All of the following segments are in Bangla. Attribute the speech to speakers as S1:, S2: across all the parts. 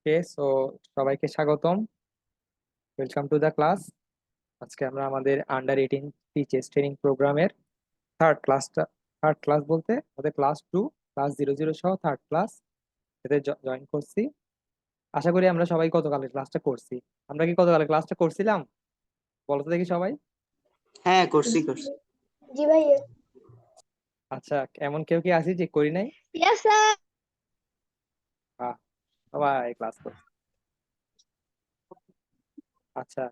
S1: ওকে, সো সবাইকে স্বাগতম। Welcome to the class. আজকে আমরা আমাদের আন্ডার 18 টিচার্স ট্রেনিং প্রোগ্রামের থার্ড ক্লাস বলতে আমাদের ক্লাস 2, ক্লাস 0 0 সহ থার্ড ক্লাস এতে জয়েন করছি। আশা করি আমরা সবাই গতকালের ক্লাসটা করছি। আমরা কি গতকালের ক্লাসটা করছিলাম? বলো তো দেখি সবাই।
S2: হ্যাঁ, করছি করছি।
S3: জি ভাইয়া।
S1: আচ্ছা, এমন কেউ কি আছে যে করি নাই?
S3: Yes sir.
S1: আহ, সবাই ক্লাস করছি। আচ্ছা,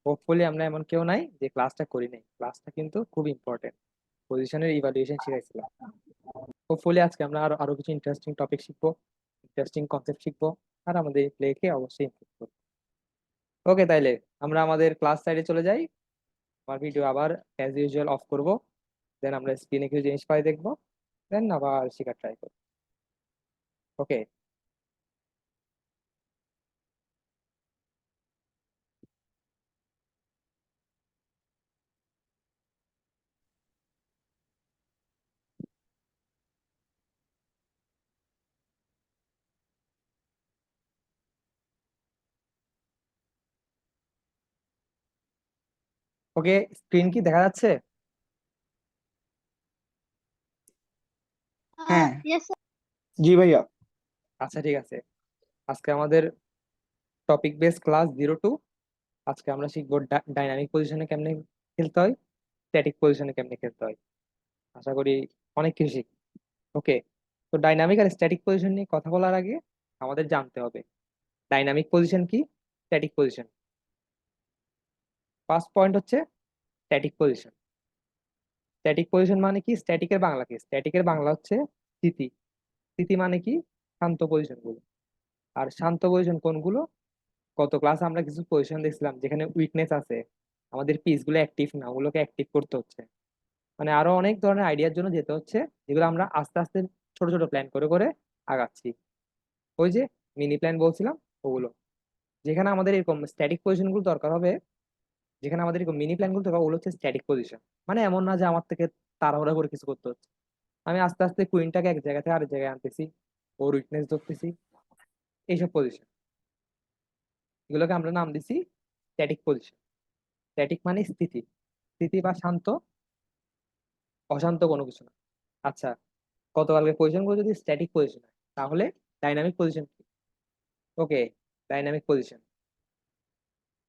S1: হোপফুলি আমরা এমন কেউ নাই যে ক্লাসটা করি নাই। ক্লাসটা কিন্তু খুব ইম্পর্টেন্ট। পজিশনের ইভালুয়েশন শিখাইছিলাম। হোপফুলি আজকে আমরা আরো আরো কিছু ইন্টারেস্টিং টপিক শিখবো, ইন্টারেস্টিং কনসেপ্ট শিখবো, আর আমাদের প্লেকে অবশ্যই ইমপ্রুভ করবো। ওকে, তাইলে আমরা আমাদের ক্লাস সাইডে চলে যাই। আমার ভিডিও আবার অ্যাজ ইউজুয়াল অফ করব, দেন আমরা স্ক্রিনে কিছু জিনিস পাই দেখবো, দেন আবার শেখার ট্রাই করবো। ওকে, ওকে, স্ক্রিন কি দেখা যাচ্ছে?
S2: হ্যাঁ।
S3: Yes sir.
S2: জি ভাইয়া।
S1: আচ্ছা, ঠিক আছে। আজকে আমাদের টপিক বেস ক্লাস 0 2। আজকে আমরা শিখবো ডাইনামিক পজিশনে কেমনে খেলতে হয়, স্ট্যাটিক পজিশনে কেমনে খেলতে হয়। আশা করি অনেক কিছু শিখবো। ওকে, তো ডাইনামিক আর স্ট্যাটিক পজিশন নিয়ে কথা বলার আগে আমাদের জানতে হবে ডাইনামিক পজিশন কি, স্ট্যাটিক পজিশন। ফার্স্ট পয়েন্ট হচ্ছে স্ট্যাটিক পজিশন। স্ট্যাটিক পজিশন মানে কি? স্ট্যাটিকের বাংলা কি? স্ট্যাটিকের বাংলা হচ্ছে স্থিতি। স্থিতি মানে কি? শান্ত পজিশন গুলো। আর শান্ত পজিশন কোনগুলো? গত ক্লাসে আমরা কিছু পজিশন দেখছিলাম যেখানে উইকনেস আছে, আমাদের পিস গুলো অ্যাক্টিভ না, ওগুলোকে অ্যাক্টিভ করতে হচ্ছে। মানে আরো অনেক ধরনের আইডিয়ার জন্য যেতে হচ্ছে, যেগুলো আমরা আস্তে আস্তে ছোট ছোট প্ল্যান করে করে আগাচ্ছি। ওই যে মিনি প্ল্যান বলছিলাম, ওগুলো। যেখানে আমাদের এরকম স্ট্যাটিক পজিশন গুলো দরকার হবে, যেখানে আমাদের এরকম মিনি প্ল্যান গুলো দরকার, ওগুলো হচ্ছে স্ট্যাটিক পজিশন। মানে এমন না যে আমার থেকে তাড়াহুড়া করে কিছু করতে হচ্ছে। আমি আস্তে আস্তে কুইনটাকে এক জায়গা থেকে আরেক জায়গায় আনতেছি, ওর উইকনেস ধরতেছি, এইসব পজিশন, এগুলোকে আমরা নাম দিছি স্ট্যাটিক পজিশন। স্ট্যাটিক মানে স্থিতি, স্থিতি বা শান্ত, অশান্ত কোনো কিছু না। আচ্ছা, গতকালকে পজিশন গুলো যদি স্ট্যাটিক পজিশন হয়, তাহলে ডাইনামিক পজিশন কি? ওকে, ডাইনামিক পজিশন।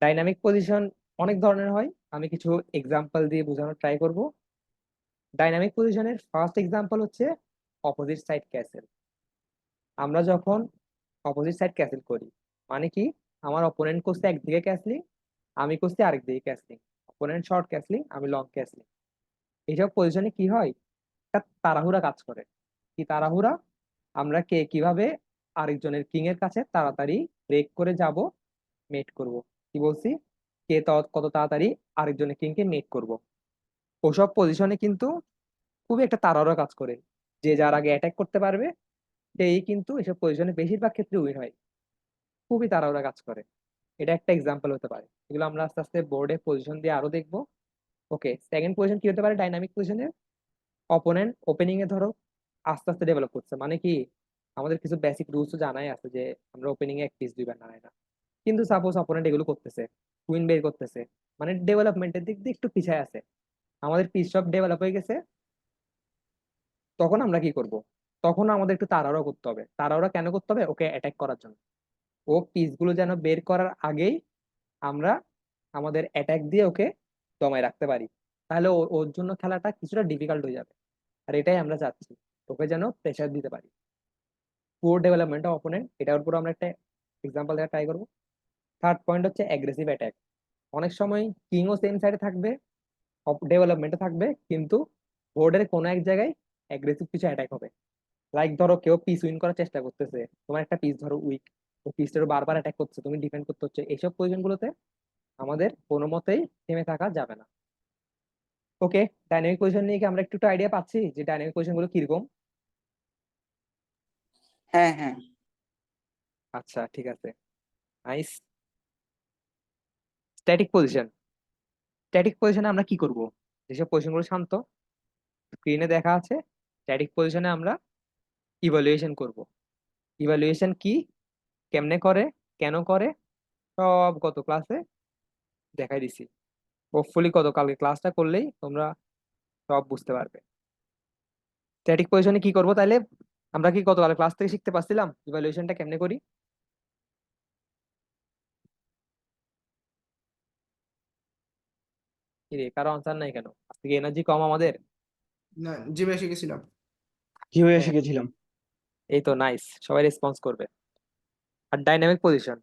S1: ডাইনামিক পজিশন অনেক ধরনের হয়, আমি কিছু এক্সাম্পল দিয়ে বোঝানোর ট্রাই করব। ডাইনামিক পজিশনের ফার্স্ট এক্সাম্পল হচ্ছে অপোজিট সাইড ক্যাসেল। আমরা যখন অপোজিট সাইড ক্যাসেল করি, মানে কি? আমার অপোনেন্ট করছে একদিকে ক্যাসলিং, আমি করছি আরেক দিকে ক্যাসলিং। অপোনেন্ট শর্ট ক্যাসলিং, আমি লং ক্যাসলিং। এইসব পজিশনে কি হয়? একটা তাড়াহুড়া কাজ করে। কি তাড়াহুড়া? আমরা কে কিভাবে আরেকজনের কিং এর কাছে তাড়াতাড়ি ব্রেক করে যাব, মেট করব। কি বলছি? কে কত তাড়াতাড়ি আরেকজনের কিং কে মেট করব। ওসব পজিশনে কিন্তু খুবই একটা তাড়াহুড়া কাজ করে। যে যার আগে অ্যাটাক করতে পারবে সেই কিন্তু এসব পজিশনে বেশিরভাগ ক্ষেত্রে উইন হয়। খুবই তাড়াহুড়া কাজ করে। এটা একটা এক্সাম্পল হতে পারে। এগুলো আমরা আস্তে আস্তে বোর্ডে পজিশন দিয়ে আরো দেখবো। ওকে, সেকেন্ড পজিশন কি হতে পারে ডাইনামিক পজিশনে? অপোনেন্ট ওপেনিং এ ধরো আস্তে আস্তে ডেভেলপ করছে, মানে কি? আমাদের কিছু বেসিক রুলস তো জানাই আছে যে আমরা ওপেনিং এ এক পিস দুইবার নাড়াই না। কিন্তু সাপোজ অপোনেন্ট এগুলো করতেছে, কুইন বের করতেছে, মানে ডেভেলপমেন্টের দিক দিয়ে একটু পিছায় আছে, আমাদের পিস সব ডেভেলপ হয়ে গেছে। তখন আমরা কি করব? তখন আমাদের একটু তাড়াহুড়া করতে হবে। তাড়াহুড়া কেন করতে হবে? ওকে অ্যাটাক করার জন্য। ও পিসগুলো যেন বের করার আগেই আমরা আমাদের অ্যাটাক দিয়ে ওকে দমায় রাখতে পারি। তাহলে ওর জন্য খেলাটা কিছুটা ডিফিকাল্ট হয়ে যাবে। আর এটাই আমরা চাচ্ছি, ওকে যেন প্রেশার দিতে পারি। পুয়ার ডেভেলপমেন্ট অফ অপোনেন্ট, এটার উপর আমরা একটা এক্সাম্পল দেওয়ার ট্রাই করবো। থার্ড পয়েন্ট হচ্ছে অ্যাগ্রেসিভ অ্যাটাক। অনেক সময় কিংও সেম সাইডে থাকবে, ডেভেলপমেন্টে থাকবে, কিন্তু বোর্ডের কোনো এক জায়গায় অ্যাগ্রেসিভ কিছু অ্যাটাক হবে। লাইক ধরো কেউ পিস উইন করার চেষ্টা করতেছে, তোমার একটা পিস ধরো উইক, ও পিসটার বারবার অ্যাটাক করছে, তুমি ডিফেন্ড করতে হচ্ছে। এইসব পজিশন গুলোতে আমাদের কোনো মতেই থেমে থাকা যাবে না। ওকে, ডাইনামিক পজিশন নিয়ে কি আমরা একটু আইডিয়া পাচ্ছি যে ডাইনামিক পজিশন গুলো কিরকম?
S2: হ্যাঁ হ্যাঁ।
S1: আচ্ছা, ঠিক আছে, নাইস। Static position. স্ট্যাটিক পজিশনে আমরা কি করব? যেসব পজিশন গুলো শান্ত, স্ক্রিনে দেখা আছে, স্ট্যাটিক পজিশনে আমরা ইভালুয়েশন করব। ইভালুয়েশন কি? কেমনে করে, কেন করে, সব গত ক্লাসে দেখাই দিছি। হোপফুলি গতকালকে ক্লাসটা করলেই তোমরা সব বুঝতে পারবে। স্ট্যাটিক পজিশনে কি করবো তাইলে? আমরা কি গতকাল ক্লাস থেকে শিখতে পারছিলাম ইভালুয়েশনটা কেমনে করি? কি রে, কারো আনসার নাই কেন? আজকে এনার্জি কম আমাদের।
S3: না, জি ভাই শিখেছিলাম।
S2: জি ভাইয়া
S1: হ্যাঁ,
S2: শিখেছিলাম।
S1: এই তো নাইস, সবাই রেসপন্স করবে। আর ডাইনামিক পজিশন,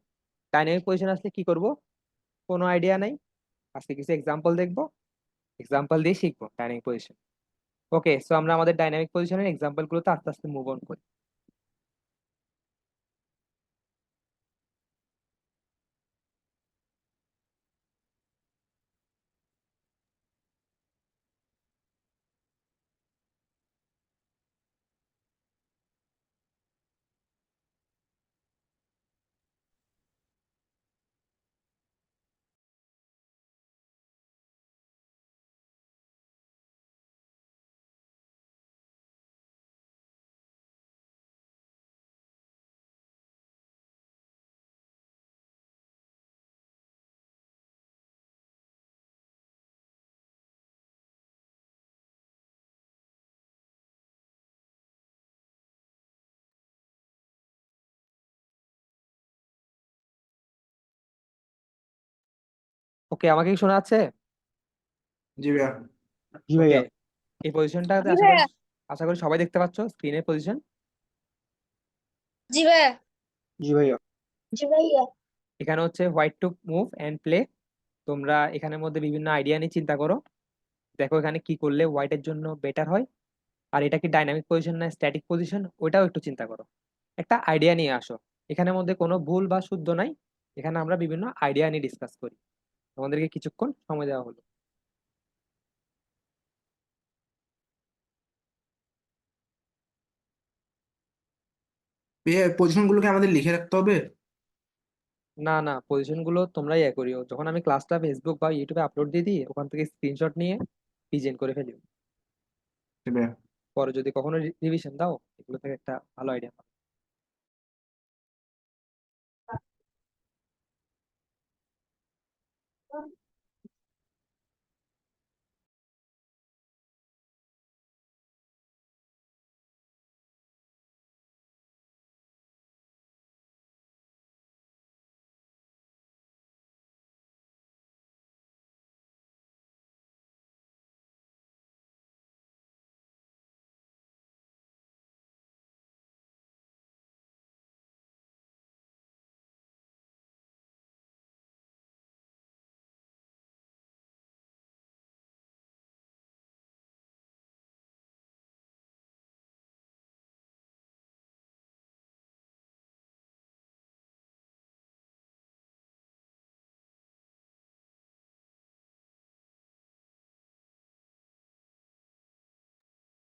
S1: ডাইনামিক পজিশন আসলে কি করব কোনো আইডিয়া নাই। আজকে কিছু এক্সাম্পল দেখবো, এক্সাম্পল দিয়ে শিখবো ডাইনামিক পজিশন। ওকে, সো আমরা আমাদের ডাইনামিক পজিশনের এক্সাম্পল গুলোতে আস্তে আস্তে মুভ অন করি। ওকে, আমাকে কি শোনা যাচ্ছে?
S3: জি ভাইয়া।
S2: জি
S1: ওকে,
S2: ভাইয়া।
S1: এই পজিশনটাতে
S4: জি
S1: আশা করি,
S4: ভাইয়া।
S1: আশা করি সবাই দেখতে পাচ্ছ স্ক্রিনের পজিশন।
S4: জি ভাইয়া।
S2: জি ভাইয়া।
S4: জি ভাইয়া।
S1: এখানে হচ্ছে white to move and play. তোমরা এখানের মধ্যে বিভিন্ন আইডিয়া নিয়ে চিন্তা করো, দেখো এখানে কি করলে হোয়াইটের জন্য বেটার হয়। আর এটা কি ডাইনামিক পজিশন না স্ট্যাটিক পজিশন, ওইটাও একটু চিন্তা করো, একটা আইডিয়া নিয়ে আসো। এখানের মধ্যে কোনো ভুল বা শুদ্ধ নাই, এখানে আমরা বিভিন্ন আইডিয়া নিয়ে ডিসকাস করি। তোমাদেরকে কিছুক্ষণ সময় দেওয়া হলো।
S3: ভাইয়া পজিশন গুলোকে আমাদের লিখে রাখতে হবে?
S1: না না, পজিশন গুলো তোমরাই ইয়ে করিও, যখন আমি ক্লাসটা ফেসবুক বা ইউটিউবে আপলোড দিয়ে দিই ওখান থেকে স্ক্রিনশট নিয়ে প্রেজেন্ট করে ফেলি।
S3: জি ভাইয়া।
S1: পরে যদি কখনো রিভিশন দাও এগুলো থেকে একটা ভালো আইডিয়া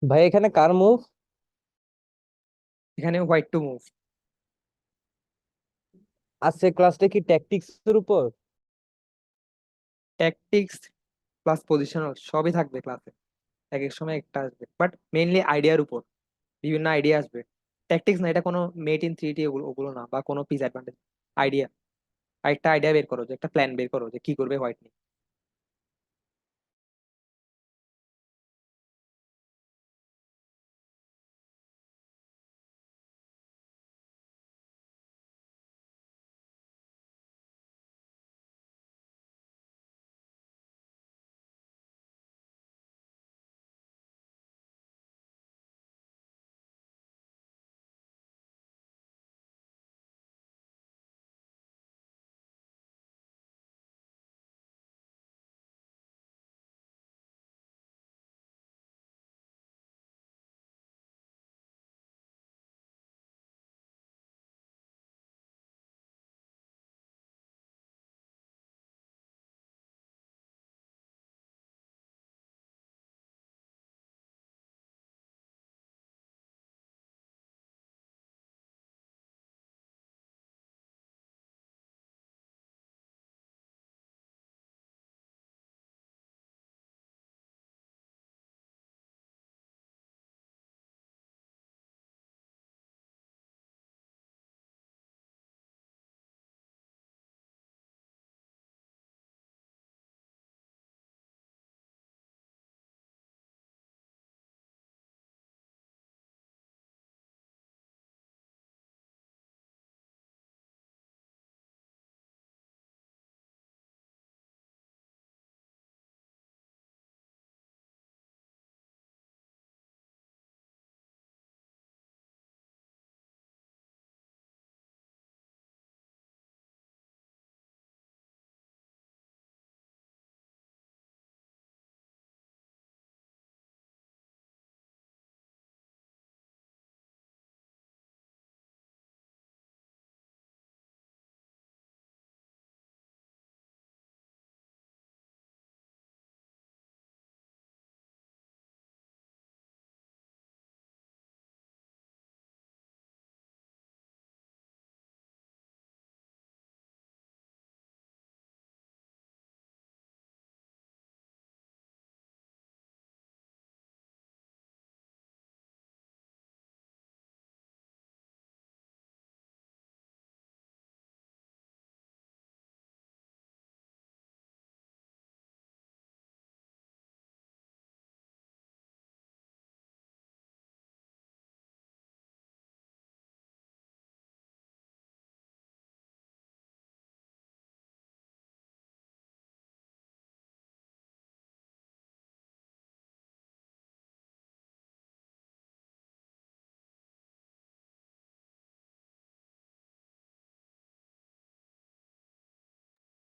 S5: ভাই এখানে কার মুভ?
S1: এখানে হোয়াইট টু মুভ।
S5: আজকে ক্লাসটা কি ট্যাকটিক্স এর উপর?
S1: ট্যাকটিক্স প্লাস পজিশনাল সবই থাকবে ক্লাসে, এক এক সময় একটা আসবে, বাট মেইনলি আইডিয়ার উপর বিভিন্ন আইডিয়া আসবে। ট্যাকটিক্স না, এটা কোনো মেট ইন 3D ওগুলো ওগুলো না, বা কোনো পিস অ্যাডভান্টেজ। আইডিয়া, একটা আইডিয়া বের করো, যে একটা প্ল্যান বের করো যে কি করবে হোয়াইট নিয়ে।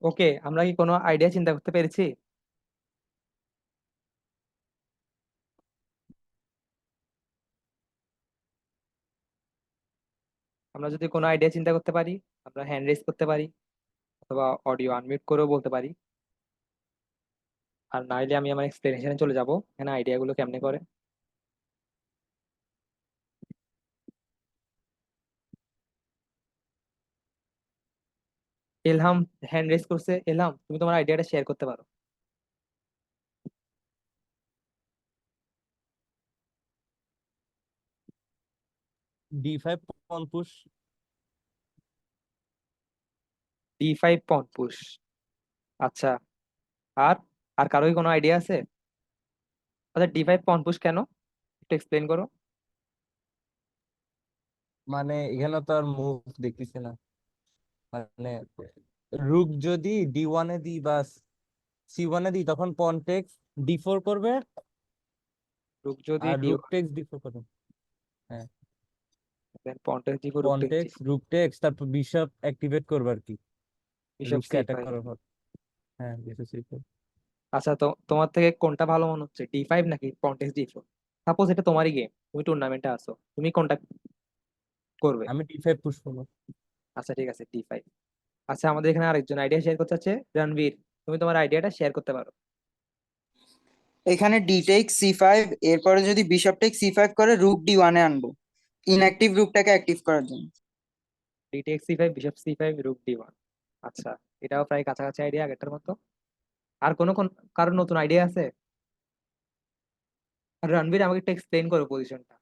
S1: ওকে, আমরা কি কোনো আইডিয়া চিন্তা করতে পেরেছি? আমরা যদি কোনো আইডিয়া চিন্তা করতে পারি, আমরা হ্যান্ড রেজ করতে পারি অথবা অডিও আনমিউট করেও বলতে পারি। আর নাইলে আমি আমার এক্সপ্লেনেশনে চলে যাব এখানে আইডিয়া গুলো কেমনে করে। এলহাম হ্যান্ড রেজ করছে। এলহাম, তুমি তোমার আইডিয়াটা শেয়ার করতে পারো।
S5: D5 pawn push।
S1: D5 পন পুশ। আচ্ছা, আর আর কারোই কোনো আইডিয়া আছে? আচ্ছা, D5 পন পুশ কেন, একটু এক্সপ্লেন করো।
S5: মানে এখানে তো আর মুভ দেখতেছি না। মানে রুক যদি D1 এ দিই বা C1 এ দিই তখন পন টেক্স D4 করবে,
S1: রুক যদি
S5: আর রুক
S1: D1,
S5: টেক্স D4 করবে। হ্যাঁ,
S1: দেন পন টেক্স D4, রুক
S5: পন
S1: টেক্স
S5: টেক্স
S1: D4,
S5: রুক টেক্স তারপর বিশপ অ্যাক্টিভেট করবে আর কি,
S1: বিশপ
S5: রুককে অ্যাটাক
S1: C5।
S5: করার পর। হ্যাঁ, বিশপ C4।
S1: আচ্ছা, তো তোমার থেকে কোনটা ভালো মনে হচ্ছে, D5 নাকি পন টেক্স D4? সাপোজ এটা তোমারই গেম, তুমি টুর্নামেন্টে আছো, তুমি কোনটা করবে?
S5: আমি D5 পুশ করবো।
S1: আচ্ছা ঠিক আছে, D5। আচ্ছা, আমাদের এখানে আরেকজন আইডিয়া শেয়ার করতে চাচ্ছে, রণবীর, তুমি তোমার আইডিয়াটা শেয়ার করতে পারো।
S2: এখানে ডি টেক সি5, এরপরে যদি বিশপ টেক সি5 করে রুক ডি1 এ আনবো ইনঅ্যাক্টিভ রুকটাকে অ্যাক্টিভ করার জন্য।
S1: D take C5, bishop C5, rook D1। আচ্ছা, এটাও প্রায় কাছাকাছি আইডিয়া আগেরটার মতো। আর কারোর নতুন আইডিয়া আছে? আর রণবীর, আমাকে একটু এক্সপ্লেন করো পজিশনটা।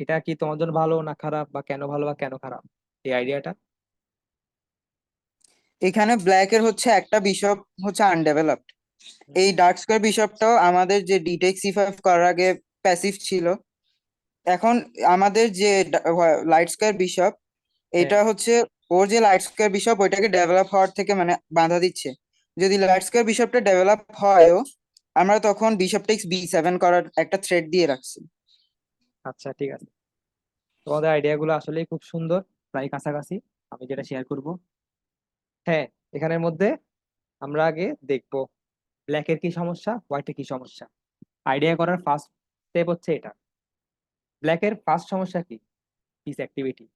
S1: এটা কি তোমার জন্য ভালো না খারাপ, বা কেন ভালো বা কেন খারাপ এই আইডিয়াটা?
S2: এখানে ব্ল্যাকের হচ্ছে একটা বিশপ হচ্ছে আনডেভেলপড। এই ডার্ক স্কোয়ার বিশপটাও আমাদের যে ডি টেক সি5 করার আগে প্যাসিভ ছিল। এখন আমাদের যে লাইট স্কোয়ার বিশপ,
S1: হ্যাঁ।
S2: এটা হচ্ছে ওর যে লাইট স্কোয়ার বিশপ ওইটাকে ডেভেলপ হওয়ার থেকে মানে বাধা দিচ্ছে। যদি লাইট স্কোয়ার বিশপটা ডেভেলপ হয়ও, আমরা তখন বিশপ টেক্স বি7 করার একটা থ্রেড দিয়ে রাখছি।
S1: আচ্ছা ঠিক আছে, তোমাদের আইডিয়া গুলো আসলেই খুব সুন্দর, প্রায় কাছাকাছি আমি যেটা শেয়ার করব। হ্যাঁ, এখানের মধ্যে আমরা আগে দেখবো ব্ল্যাকের কি সমস্যা, হোয়াইটের কি সমস্যা। আইডিয়া করার ফার্স্ট স্টেপ হচ্ছে এটা। ব্ল্যাকের ফার্স্ট সমস্যা কি? Piece activity.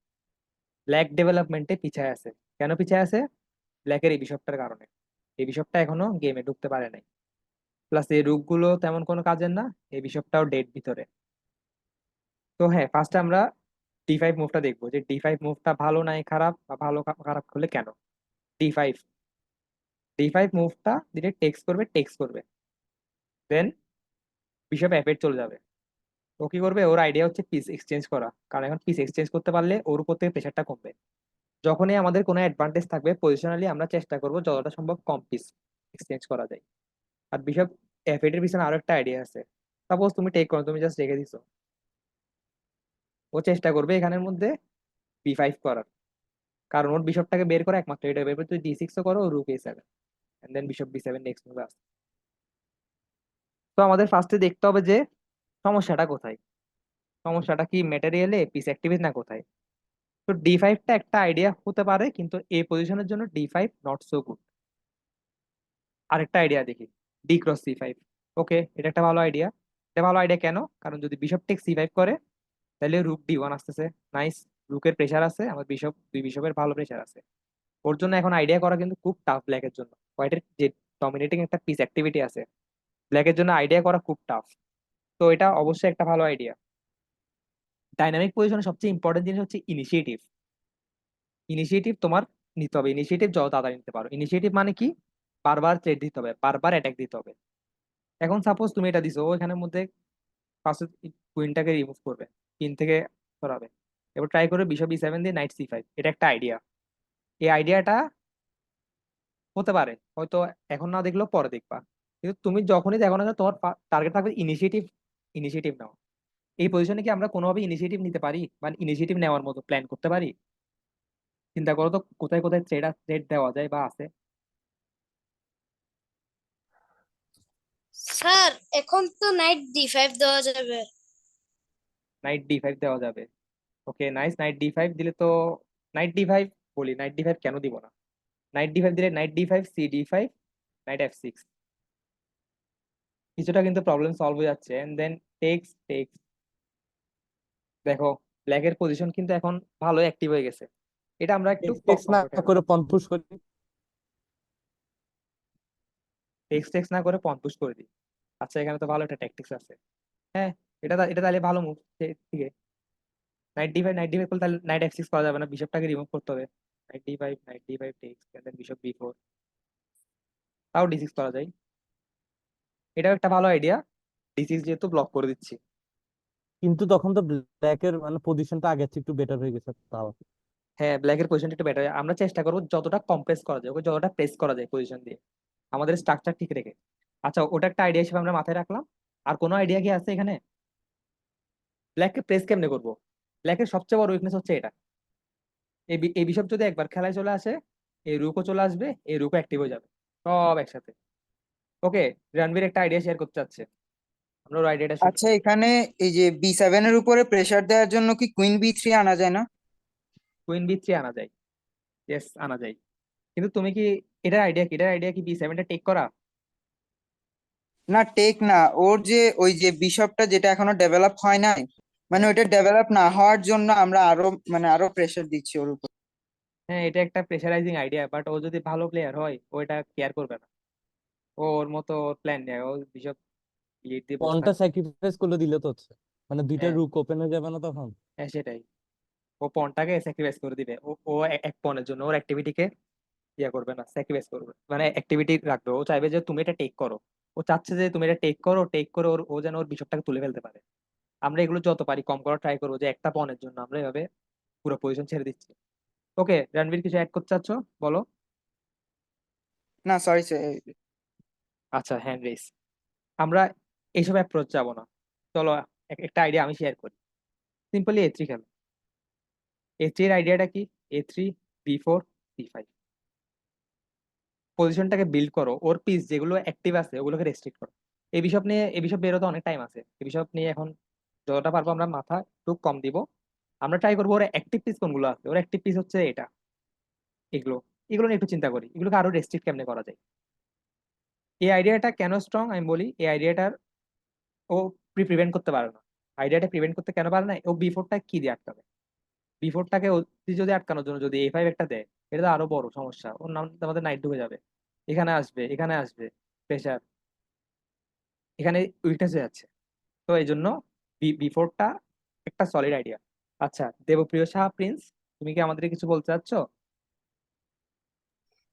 S1: ব্ল্যাক ডেভেলপমেন্টে পিছায় আছে। কেন পিছায় আছে? ব্ল্যাকের এই বিশপটার কারণে। এই বিশপটা এখনো গেমে ঢুকতে পারে নাই। প্লাস এই রুক গুলো তেমন কোনো কাজের না, এই বিশপটাও ডেড ভিতরে। তো হ্যাঁ, ফার্স্টে আমরা D5 মুভটা দেখবো, যে D5 মুভটা ভালো নাই খারাপ, বা ভালো খারাপ হলে কেন। D5, D5 মুভটা দিলে টেক্স করবে, দেন বিশপ F8 চলে যাবে। ও কি করবে, ওর আইডিয়া হচ্ছে পিস এক্সচেঞ্জ করা, কারণ এখন পিস এক্সচেঞ্জ করতে পারলে ওর উপর থেকে প্রেশারটা কমবে। যখনই আমাদের কোনো অ্যাডভান্টেজ থাকবে পজিশনালি, আমরা চেষ্টা করবো যতটা সম্ভব কম পিস এক্সচেঞ্জ করা যায়। আর বিশপ F8 এর পিছনে আরো একটা আইডিয়া আছে। সাপোজ তুমি টেক করো, তুমি জাস্ট রেখে দিছো, ও চেষ্টা করবে এখানের মধ্যে B5 করার, কারণ ওর বিশপটাকে বের করা একমাত্র এটা, এবার তুই D6 ও করো, rook A7, and then bishop B7 next মুভে আসে। তো আমাদের ফার্স্টে দেখতে হবে যে সমস্যাটা কোথায়। সমস্যাটা কি ম্যাটেরিয়ালে, পিস অ্যাক্টিভেট, না কোথায়? তো D5টা একটা আইডিয়া হতে পারে, কিন্তু এই পজিশনের জন্য D5 নট সো গুড। আরেকটা আইডিয়া দেখি, D ক্রস C5। ওকে, এটা একটা ভালো আইডিয়া। এটা ভালো আইডিয়া কেন? কারণ যদি বিশপ টেক C5 করে, তাহলে রুক D1 আসতেছে। নাইস, রুকের প্রেশার আছে, আমার দুই বিশপের ভালো প্রেশার আছে। ওর জন্য এখন আইডিয়া করা কিন্তু খুব টাফ ব্ল্যাকের জন্য। হোয়াইটের যে ডমিনেটিং একটা পিস অ্যাক্টিভিটি আছে, ব্ল্যাকের জন্য আইডিয়া করা খুব টাফ। তো এটা অবশ্যই একটা ভালো আইডিয়া। ডাইনামিক পজিশনে সবচেয়ে ইম্পর্টেন্ট জিনিস হচ্ছে ইনিশিয়েটিভ। ইনিশিয়েটিভ তোমার নিতে হবে, ইনিশিয়েটিভ যত তাড়াতাড়ি নিতে পারো। ইনিশিয়েটিভ মানে কি? বারবার থ্রেড দিতে হবে, বারবার অ্যাটাক দিতে হবে। এখন সাপোজ তুমি এটা দিছো, ও এখানের মধ্যে ফার্স্ট কুইনটাকে রিমুভ করবে, কিং থেকে সরাবে, এবার ট্রাই করে বিশপ B7 দিয়ে নাইট C5। এটা একটা আইডিয়া। এই আইডিয়াটা হতে পারে হয়তো এখন না দেখলেও পরে দেখবা, কিন্তু তুমি যখনই দেখো না কেন, তোমার টার্গেট থাকবে ইনিশিয়েটিভ। ইনিশিয়েটিভ নাও। এই পজিশনে কি আমরা কোনোভাবে ইনিশিয়েটিভ নিতে পারি, মানে ইনিশিয়েটিভ নেওয়ার মতো প্ল্যান করতে পারি? চিন্তা করো তো, কোথায় কোথায় থ্রেড দেওয়া যায় বা আছে।
S4: স্যার এখন তো নাইট D5 দেওয়া যাবে।
S1: নাইট D5 দেওয়া যাবে। ওকে নাইস, নাইট D5 দিলে তো নাইট D5 বলি, নাইট D5 কেন দিব না? নাইট ডি ফাইভ দিলে knight D five, C D five, knight F six. কিছুটা কিন্তু প্রবলেম সলভ হয়ে যাচ্ছে। এন্ড দেন টেক্স টেক্স, দেখো ব্ল্যাকের পজিশন কিন্তু এখন ভালো অ্যাক্টিভ হয়ে গেছে। এটা আমরা একটু
S5: টেক্স না
S1: কমফোর্টেবল।
S5: করে পন পুশ করি।
S1: টেক্স টেক্স না করে পন পুশ করে দিই। আচ্ছা, এখানে তো ভালো একটা ট্যাকটিক্স আছে। হ্যাঁ, এটা তাহলে ভালো মুভ। ঠিক আছে, নাইট ডি ফাইভ করলে তাহলে নাইট এফ সিক্স করা যাবে না, বিশপটাকে রিমুভ করতে হবে। নাইট ডি ফাইভ টেক্স, দেন বিশপ বি ফোর, তাও ডি সিক্স করা যায়। এটাও একটা ভালো আইডিয়া, ডি সিক্স যেহেতু ব্লক করে দিচ্ছি।
S5: কিন্তু তখন তো ব্ল্যাকের মানে পজিশনটা আগের চেয়ে একটু বেটার হয়ে গেছে তাও।
S1: হ্যাঁ, ব্ল্যাকের পজিশনটা একটু বেটার। আমরা চেষ্টা করবো যতটা কম্প্রেস করা যায়, ওকে যতটা প্রেস করা যায় পজিশন দিয়ে, আমাদের স্ট্রাকচার ঠিক রেখে। আচ্ছা, ওটা একটা আইডিয়া হিসেবে আমরা মাথায় রাখলাম। আর কোনো আইডিয়া কি আছে এখানে? ব্ল্যাককে প্রেস কেমনে করবো? ব্ল্যাকের সবচেয়ে বড় উইকনেস হচ্ছে এটা। এই বিশপ যদি একবার খেলায় চলে আসে, এই রুকও চলে আসবে, এই রুকও অ্যাক্টিভ হয়ে যাবে, সব একসাথে। ওকে, রণবীর একটা আইডিয়া শেয়ার করতে চাচ্ছে, আমরা ওর আইডিয়াটা শুনি।
S2: আচ্ছা, এখানে এই যে B7 এর উপরে প্রেসার দেওয়ার জন্য কি কুইন B3 আনা যায় না?
S1: কুইন বি থ্রি আনা যায়, ইয়েস আনা যায়। কিন্তু তুমি কি, এটার আইডিয়া কি বি সেভেনটা টেক করা?
S2: না, টেক না, ওর যে ওই যে বিশপটা যেটা এখনো ডেভেলপ হয় নাই, মানে
S1: হ্যাঁ,
S2: ওইটা ডেভেলপ না হওয়ার জন্য আমরা আরো মানে আরো প্রেসার দিচ্ছি ওর উপর।
S1: হ্যাঁ, এটা একটা প্রেশারাইজিং আইডিয়া, বাট ও যদি ভালো প্লেয়ার হয় ও এটা কেয়ার করবে না। ওর মতো প্ল্যান নেই, ও বিশপ লিড দিয়ে বসে
S5: পনটা
S1: থাকবে।
S5: স্যাক্রিফাইস করলে দিলে তো হচ্ছে, মানে দুইটা
S1: হ্যাঁ,
S5: রুক ওপেন হয়ে যাবে না তখন।
S1: হ্যাঁ সেটাই। ও পনটাকে স্যাক্রিফাইস করে দিবে, ও এক পনের জন্য ওর অ্যাক্টিভিটিকে ইয়া করবে না, স্যাক্রিফাইস করবে, মানে অ্যাক্টিভিটি রাখবে। ও চাইবে যে তুমি এটা টেক করো, ও চাচ্ছে যে তুমি এটা টেক করে ও যেন ওর বিশপটাকে তুলে ফেলতে পারে। আমরা এগুলো যত পারি কম করার ট্রাই করবো, যে একটা পনের জন্য আমরা এভাবে পুরো পজিশন ছেড়ে দিচ্ছি। ওকে, রণবীর কিছু অ্যাড করতে চাচ্ছ? বলো।
S2: না, সরি,
S1: আচ্ছা, হ্যান্ড রেস। আমরা এইসব অ্যাপ্রোচ যাবো না। চলো, একটা আইডিয়া আমি শেয়ার করি। সিম্পলি এ থ্রি খেলো। এ থ্রি এর আইডিয়াটা কি? A three, B four, C five, পজিশনটাকে বিল্ড করো। ওর পিস যেগুলো অ্যাক্টিভ আছে ওগুলোকে রেস্ট্রিক্ট করো। এই বিষয় বেরোতে অনেক টাইম আছে। এই বিষয় নিয়ে এখন যতটা পারবো আমরা মাথা একটু কম দিব। আমরা ট্রাই করবো ওর অ্যাক্টিভ পিস কোনগুলো আছে। ওর অ্যাক্টিভ পিস হচ্ছে এটা, এগুলো এগুলো নিয়ে একটু চিন্তা করি, এগুলোকে আরো রেস্ট্রিক্ট কেমনে করা যায়। এই আইডিয়াটা কেন স্ট্রং আমি বলি, এই আইডিয়াটার ও প্রিভেন্ট করতে পারে না। আইডিয়াটা প্রিভেন্ট করতে কেন পারে না? ও বিফোরটা কি দিয়ে আটকাবে? বিফোরটাকে যদি আটকানোর জন্য যদি এ ফাইভ একটা দেয়, এটা তো আরো বড় সমস্যা। ওর নাম আমাদের নাইট ঢুকে যাবে, এখানে আসবে প্রেশার, এখানে উইকনেস হয়ে যাচ্ছে। তো এই জন্য বিফোরটা একটা সলিড আইডিয়া। আচ্ছা, দেবপ্রিয় সাহা প্রিন্স, তুমি কি আমাদের কিছু বলতে চাচ্ছ?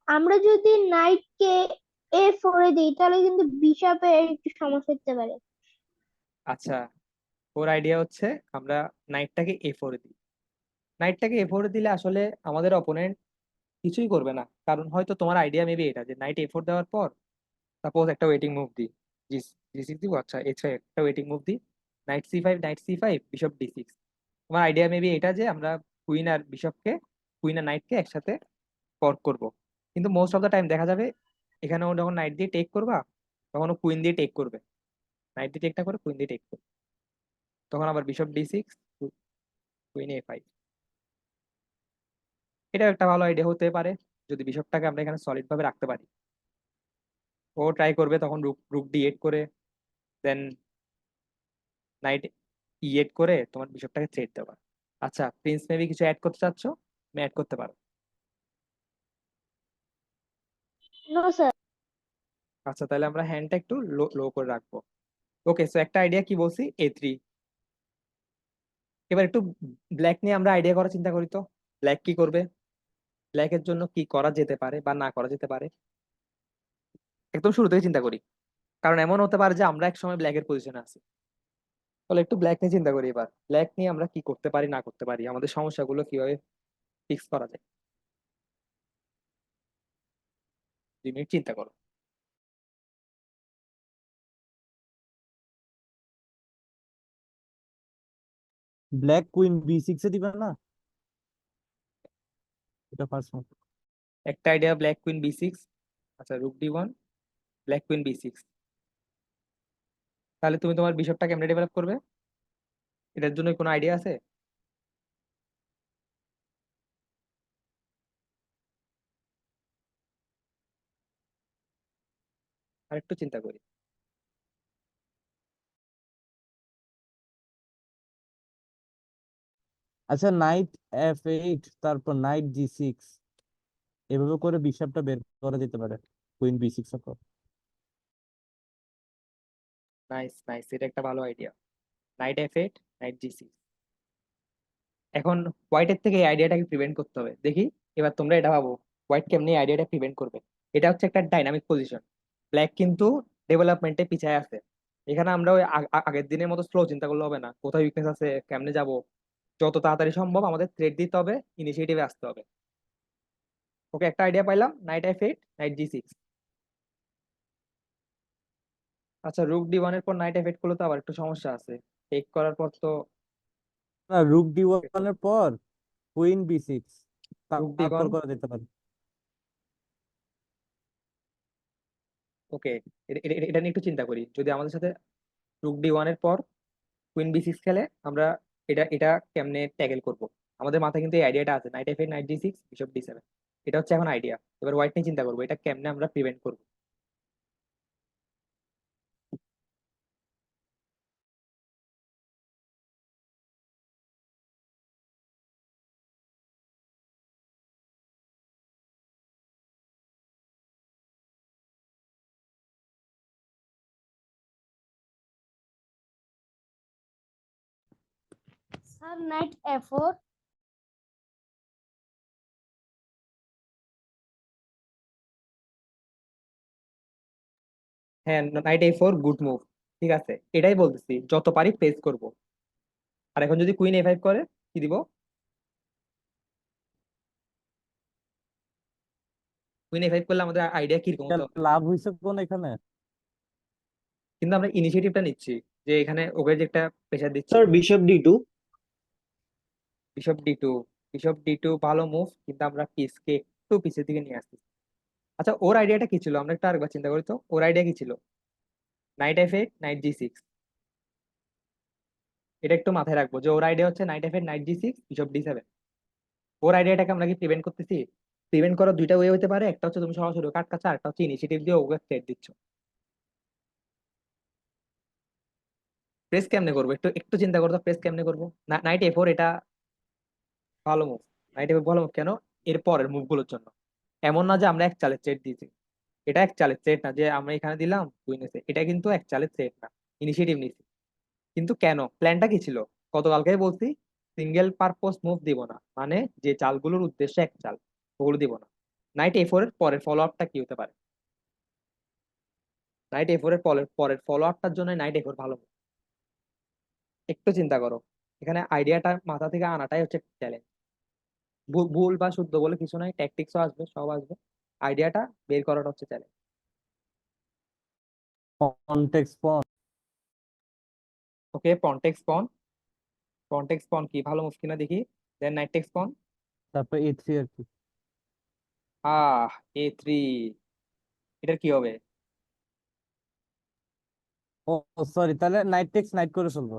S6: আমরা যদি নাইট কে A4 দিই তাহলে কিন্তু বিশপের একটু সমস্যা হতে পারে।
S1: আচ্ছা, ওর আইডিয়া হচ্ছে আমরা নাইটটাকে এ ফোরে দিই। নাইটটাকে এ ফোরে দিলে আসলে আমাদের অপোনেন্ট কিছুই করবে না, কারণ হয়তো তোমার আইডিয়া মেবি এটা যে নাইট এ ফোর দেওয়ার পর সাপোজ একটা ওয়েটিং মুভ দিই, জি জি সিক্স দিব, আচ্ছা এ ছয় একটা ওয়েটিং মুভ দিই, knight C five, bishop D six. তোমার আইডিয়া মেবি এটা যে আমরা কুইন আর নাইটকে একসাথে ফর্ক করব। কিন্তু মোস্ট অফ দ্য টাইম দেখা যাবে এখানে ও যখন নাইট দিয়ে টেক করবা, তখন ও কুইন দিয়ে টেক করবে। নাইট দিয়ে টেক না করে কুইন দিয়ে টেক করবে, তখন আবার বিশপ ডি সিক্স, কুইন এ ফাইভ। এটা একটা ভালো আইডিয়া হতে পারে যদি বিশপটাকে আমরা এখানে সলিড ভাবে রাখতে পারি। ও ট্রাই করবে তখন রুক রুক ডি এইট করে, দেন নাইট ই এইট করে তোমার বিশপটাকে থ্রেট দেওয়া। আচ্ছা, প্রিন্স মেবি কিছু অ্যাড করতে চাচ্ছ? তুমি অ্যাড করতে পারো।
S6: No sir.
S1: আচ্ছা, তাহলে আমরা হ্যান্ডটা একটু লো লো করে রাখবো। ওকে, সো একটা আইডিয়া কি বলছি, এ থ্রি। এবার একটু ব্ল্যাক নিয়ে আমরা আইডিয়া করার চিন্তা করি তো। ব্ল্যাক কি করবে? ব্ল্যাকের জন্য কি করা যেতে পারে বা না করা যেতে পারে, একদম শুরু থেকে চিন্তা করি। কারণ এমন হতে পারে যে আমরা একসময় ব্ল্যাকের পজিশনে আছি। তাহলে একটু ব্ল্যাক নিয়ে চিন্তা করি। এবার ব্ল্যাক নিয়ে আমরা কি করতে পারি না করতে পারি, আমাদের সমস্যাগুলো কিভাবে ফিক্স করা যায়। 2 মিনিট চিন্তা করো।
S5: ব্ল্যাক কুইন B6 এ দিবে না, এটা ফার্স্ট।
S1: একটা idea, black queen B six. আচ্ছা, rook D one, black queen B six. তাহলে তুমি তোমার বিশপটা কেমনে ডেভেলপ করবে? এটার জন্য কোনো আইডিয়া আছে? আর একটু চিন্তা করি।
S5: আচ্ছা, নাইট F8 তারপর নাইট G6 এভাবে করে বিশপটা বের করা যেতে পারে কুইন B6 এর পর।
S1: নাইস নাইস, এটা একটা ভালো idea. Night F8, night G6। এখন হোয়াইটের থেকে এই আইডিয়াটাকে প্রিভেন্ট করতে হবে, দেখি এবার তোমরা এটা ভাবো হোয়াইট কেমনি আইডিয়াটা প্রিভেন্ট করবে। এটা হচ্ছে একটা ডাইনামিক পজিশন, ব্ল্যাক কিন্তু ডেভেলপমেন্টে পিছায় আছে। এখানে আমরা ওই আগের দিনের মতো স্লো চিন্তা করলে হবে না, কোথায় উইকনেস আছে কেমনে যাব। যত তাড়াতাড়ি সম্ভব আমাদের থ্রেড দিতে হবে, ইনিশিয়েটিভে আসতে হবে। ওকে, একটা আইডিয়া পাইলাম, নাইট F8, নাইট G6। আচ্ছা, রুক D1 এর পর নাইট F8 করলে তো আবার একটু সমস্যা আছে। টেক করার পর তো
S5: না, রুক D1 এর পর কুইন B6
S1: রুক D1।
S5: তারপর করা যেতে পারে।
S1: ওকে, এটা নিয়ে একটু চিন্তা করি। যদি আমাদের সাথে রুক D1 এর পর কুইন B6 খেলে, আমরা এটা এটা কেমনে ট্যাকেল করব। আমাদের মাথায় কিন্তু এই আইডিয়াটা আছে, night F8, night G6, bishop D7। এটা হচ্ছে এখন আইডিয়া। এবার হোয়াইট নিয়ে চিন্তা করবো, এটা কেমনে আমরা প্রিভেন্ট করবো।
S6: Sir night F4।
S1: হ্যাঁ, নাইট A4 গুড মুভ। ঠিক আছে, এটাই বলতেছি, যত পারি প্রেস করব। আর এখন যদি কুইন A5 করে, কি দিব? কুইন A5 করলে আমাদের আইডিয়া কিরকম হতে হবে।
S5: লাভ হয়েছে কোন এখানে?
S1: কিন্তু আমরা ইনিশিয়েটিভটা নিচ্ছি, যে এখানে ওকে যে একটা প্রেশার দিচ্ছি।
S7: Sir bishop D2।
S1: Bishop D2। Bishop D2 ভালো মুভ, কিন্তু আমরা পিসকে একটু পিছের দিকে নিয়ে আসছি। আচ্ছা, ওর আইডিয়াটা কি ছিল, আমরা একটু আরেকবার চিন্তা করি তো, ওর আইডিয়া কি ছিল? Night F8, night G6। এটা একটু মাথায় রাখবো যে ওর আইডিয়া হচ্ছে night F8, night G6, bishop D7। ওর আইডিয়াটাকে আমরা কি প্রিভেন্ট করতেছি? প্রিভেন্ট করার দুইটা ওয়ে হতে পারে, একটা হচ্ছে তুমি সরাসরি ওকে আটকাচ্ছ, আর একটা হচ্ছে ইনিশিয়েটিভ দিয়ে ওকে থ্রেট দিচ্ছ। প্রেস কেমনে করবো, একটু একটু চিন্তা করতো, প্রেস কেমনে করবো। নাইট A4 এটা ভালো মুভ। নাইট A4 ভালো মুভ কেন? এর পরের মুভ গুলোর জন্য। এমন না যে আমরা এক চালের থ্রেট দিয়েছি, এটা এক চালের থ্রেট না যে আমরা এখানে দিলাম কুইনেসে, এটা কিন্তু এক চালের থ্রেট না, ইনিশিয়েটিভ নিছি। কিন্তু কেন, প্ল্যানটা কি ছিল? গতকালকে বলছি সিঙ্গেল পারপোজ মুভ দিব না, মানে যে চালগুলোর উদ্দেশ্য এক চাল, ওগুলো দিব না। নাইট A4 এর পরের ফলো আপটা কি হতে পারে? নাইট A4 এর পরের ফলো আপটার জন্য নাইট A4 ভালো move। একটু চিন্তা করো, এখানে আইডিয়াটা মাথা থেকে আনাটাই হচ্ছে চ্যালেঞ্জ। ভুল বা শুদ্ধ বলে কিছু নাই, ট্যাকটিক্সও আসবে, সব আসবে, আইডিয়াটা বের করাটা হচ্ছে চ্যালেঞ্জ।
S5: কনটেক্সট পন,
S1: ওকে, পন টেক্স পন কি ভালো মুভ কিনা দেখি। দেন নাইট টেক্স পন।
S5: তারপর A3 আর কি।
S1: A3, এটার কি হবে?
S5: ও সরি, তাহলে নাইট টেক্স নাইট করে ফেলবো,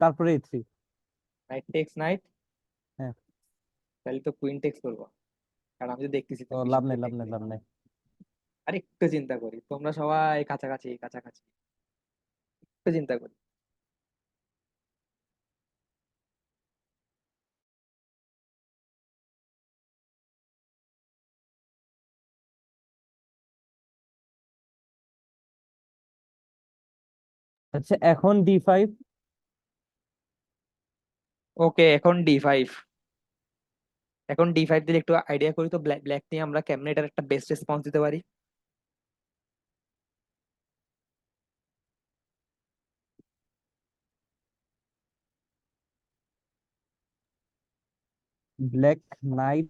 S5: তারপরে A3।
S1: নাইট,
S5: হ্যাঁ।
S1: তাহলে তো কুইন টেক্স করবো, কারণ আমি তো দেখতেছি
S5: ও
S1: তুমি
S5: লাভ
S1: বিশপ
S5: নেই,
S1: দিয়ে
S5: লাভ
S1: টেক্স
S5: নেই,
S1: দিবে।
S5: লাভ নেই।
S1: আর একটু চিন্তা করি, তোমরা সবাই কাছাকাছি কাছাকাছি, একটু চিন্তা করি।
S5: আচ্ছা, এখন D5।
S1: ওকে, এখন D5 দিলে একটু আইডিয়া করি তো, ব্ল্যাক ব্ল্যাক নিয়ে আমরা কেমনে এটার একটা বেস্ট রেসপন্স দিতে পারি।
S5: ব্ল্যাক নাইট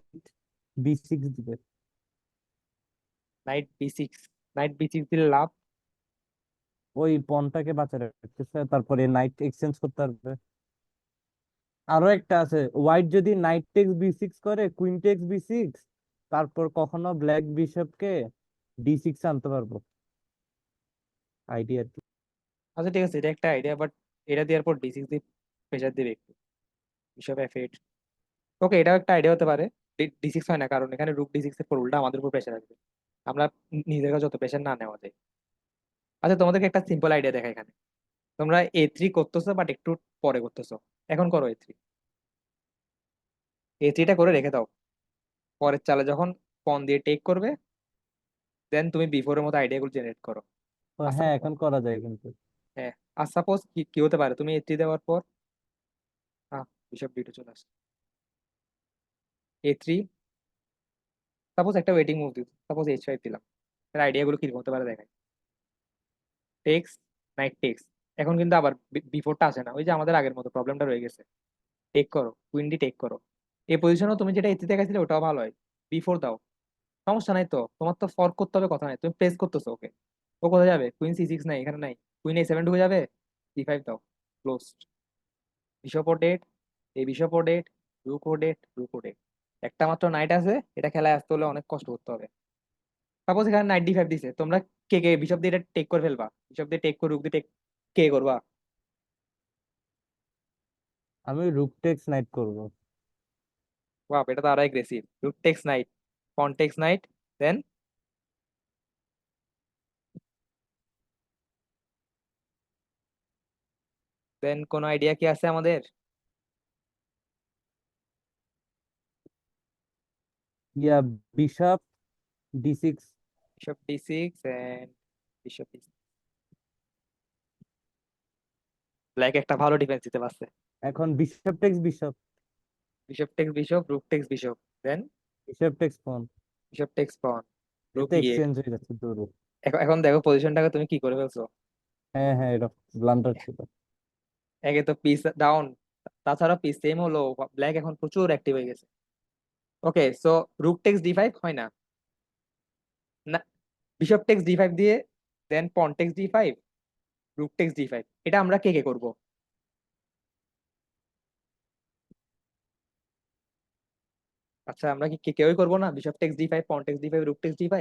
S5: B6 দিবে।
S1: নাইট B6, নাইট B6 দিলে লাভ।
S5: ওই পনটাকে বাঁচিয়ে রাখতেছে, তারপরে নাইট এক্সচেঞ্জ করতে পারবে। আরো একটা আছে, হোয়াইট যদি নাইট টেক্স B6 করে, কুইন টেক্স B6, তারপর কখনো ব্ল্যাক বিশপকে D6 আনতে পারবো। আইডিয়া।
S1: আচ্ছা ঠিক আছে, এটা একটা আইডিয়া, বাট এটা দেওয়ার পর D6 দিয়ে প্রেশার দিবে একটু, বিশপ F8। ওকে, এটাও একটা আইডিয়া হতে পারে। D6 হয় না, কারণ এখানে রুক D6 এর পর উল্টা আমাদের উপর প্রেশার আসবে। আমরা নিজেদের কাছে যত প্রেশার না নেওয়া যায়। আচ্ছা, তোমাদেরকে একটা সিম্পল আইডিয়া দেখা এখানে। তোমরা A3 করতেছো, বাট একটু পরে করতেছো। এখন করো A3টা করে রেখে দাও। পরের চালে যখন পন দিয়ে টেক করবে, দেন তুমি B4 এর মতো আইডিয়া গুলো জেনারেট করো।
S5: তো
S1: আচ্ছা,
S5: হ্যাঁ, এখন করা যায় কিন্তু।
S1: হ্যাঁ। আর সাপোজ কি কি হতে পারে, তুমি A3 দেওয়ার পর বিশপ D2 চলে আসে। A3, সাপোজ একটা ওয়েটিং মুভ দিত, সাপোজ H5 দিলাম। এর আইডিয়া গুলো কিরকম হতে পারে দেখাই। Takes, knight takes. এখন কিন্তু আবার B4টা আসে না, ওই যে আমাদের আগের মতো প্রবলেমটা রয়ে গেছে। টেক করো, কুইন ডি টেক করো। এই পজিশনও তুমি যেটা A3 দেখাইছিলে ওটাও ভালো হয়। B4 দাও, সমস্যা নাই তো, তোমার তো ফর্ক করতে হবে কথা নাই, তুমি প্রেস করতেছো ওকে। ও কোথায় যাবে? কুইন C6 নাই, এখানে নাই। কুইন A7 ঢুকে যাবে, C5 দাও, ক্লোজ। বিশপ ও ডেট, এই বিশপ ও ডেট, রুক ও ডেট, রুক ও ডেট। একটা মাত্র নাইট আছে, এটা খেলায় আসতে হলে অনেক কষ্ট করতে হবে। সাপোজ এখানে নাইট D5 দিছে, তোমরা কে কে বিশপ দিয়ে এটা টেক করে ফেলবা? বিশপ দিয়ে টেক করে রুক দিয়ে টেক কে করবা?
S5: আমি রুক টেক্স নাইট করবো।
S1: বাপ, এটা তো আরো aggressive. Rook takes knight, pawn takes knight, then কোন আইডিয়া কি আছে আমাদের?
S5: Yeah, bishop D6।
S1: Bishop D6 and bishop D6। Black একটা ভালো ডিফেন্স দিতে পারছে।
S5: এখন bishop takes bishop.
S1: Bishop takes bishop, rook takes bishop, then
S5: bishop takes pawn.
S1: Bishop takes pawn, rook
S5: এতে
S1: E8।
S5: এক্সচেঞ্জ হয়ে যাচ্ছে দূর।
S1: এখন দেখো পজিশনটাকে তুমি কি করে ফেলছো।
S5: হ্যাঁ হ্যাঁ, এটা ব্লান্ডার ছিল।
S1: একে তো পিস ডাউন, তাছাড়া পিস সেম হলো। ব্ল্যাক এখন প্রচুর অ্যাক্টিভ হয়ে গেছে। ওকে, সো রুক টেক্স D5 হয় না, না, বিশপ টেক্স D5 দিয়ে, দেন পন text D5, rook takes D5। এটা আমরা কে কে করবো? আচ্ছা, আমরা কি কেউই করবো না? বিশপ টেক্স D5, পন text D5, rook takes D5।